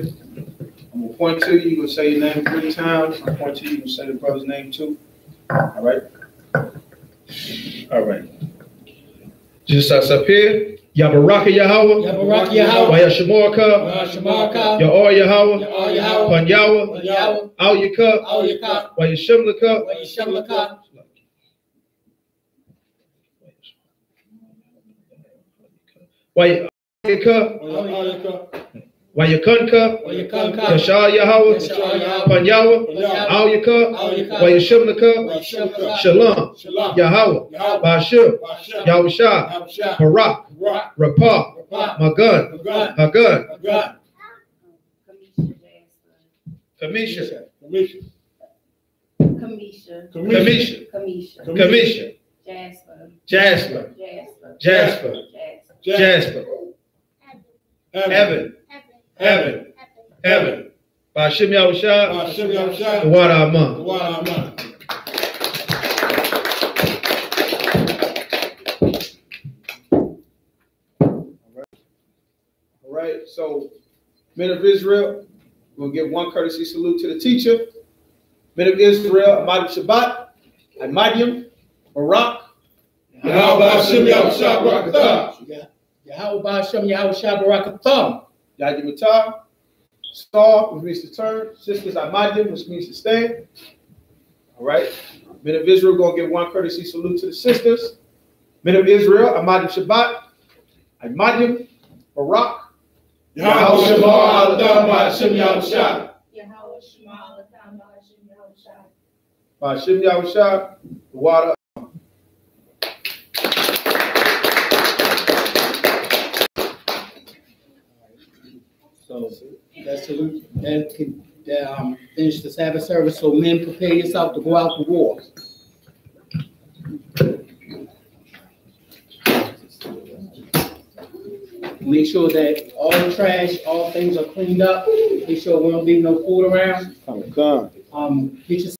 I'm gonna point to you. You're gonna say your name 3 times. I'll point to you. You're gonna say the brother's name too. All right. All right. Just us up here. Yabaraka Yahweh. Yabaraka Yahweh. Wayashamarka. Yashamarka. Ya'or Yahweh. Yahweh. Yahweh. Panyawa. Yahweh. Al-Yaka. Al-Yaka. Wayashimlaka. Yashamarka. Wayaka. Wayakunka. Wayakunka. Yashal Yahweh. Yashal Yahweh. Panyawa. Al-Yaka. Al-Yaka. Wayashimlaka. Shalom. Yahweh. I.S.U.P.K. Yahusha. Barak. Rapah. Magun. Hagun. Kamisha. Kamisha. Jasper. Evan. Bashim Yahusha. Wada Amon. All right. So, men of Israel, we'll give one courtesy salute to the teacher. Men of Israel, Ahmad Shabbat, Ahmadium, Barak. Yahweh Hashem Yahusha Barakatah. Yahweh Ba'ashem Yahusha Barakatham. Yadimatar. Star, which means to turn. Sisters, Amadim, which means to stand. All right. Men of Israel going to give one courtesy salute to the sisters. Men of Israel, Amadim Shabbat, Amadim, Barak. Yahweh Shema Alatam Ba'ashem Yahushua. Yahweh Shema Alatam Ba'ashem Yahushua. Ba'ashem Yahushua, the water. So that's salute. That can finish the Sabbath service. So men, prepare yourself to go out to war. Make sure that all the trash, all things are cleaned up. Make sure we don't leave no food around. Come. Get your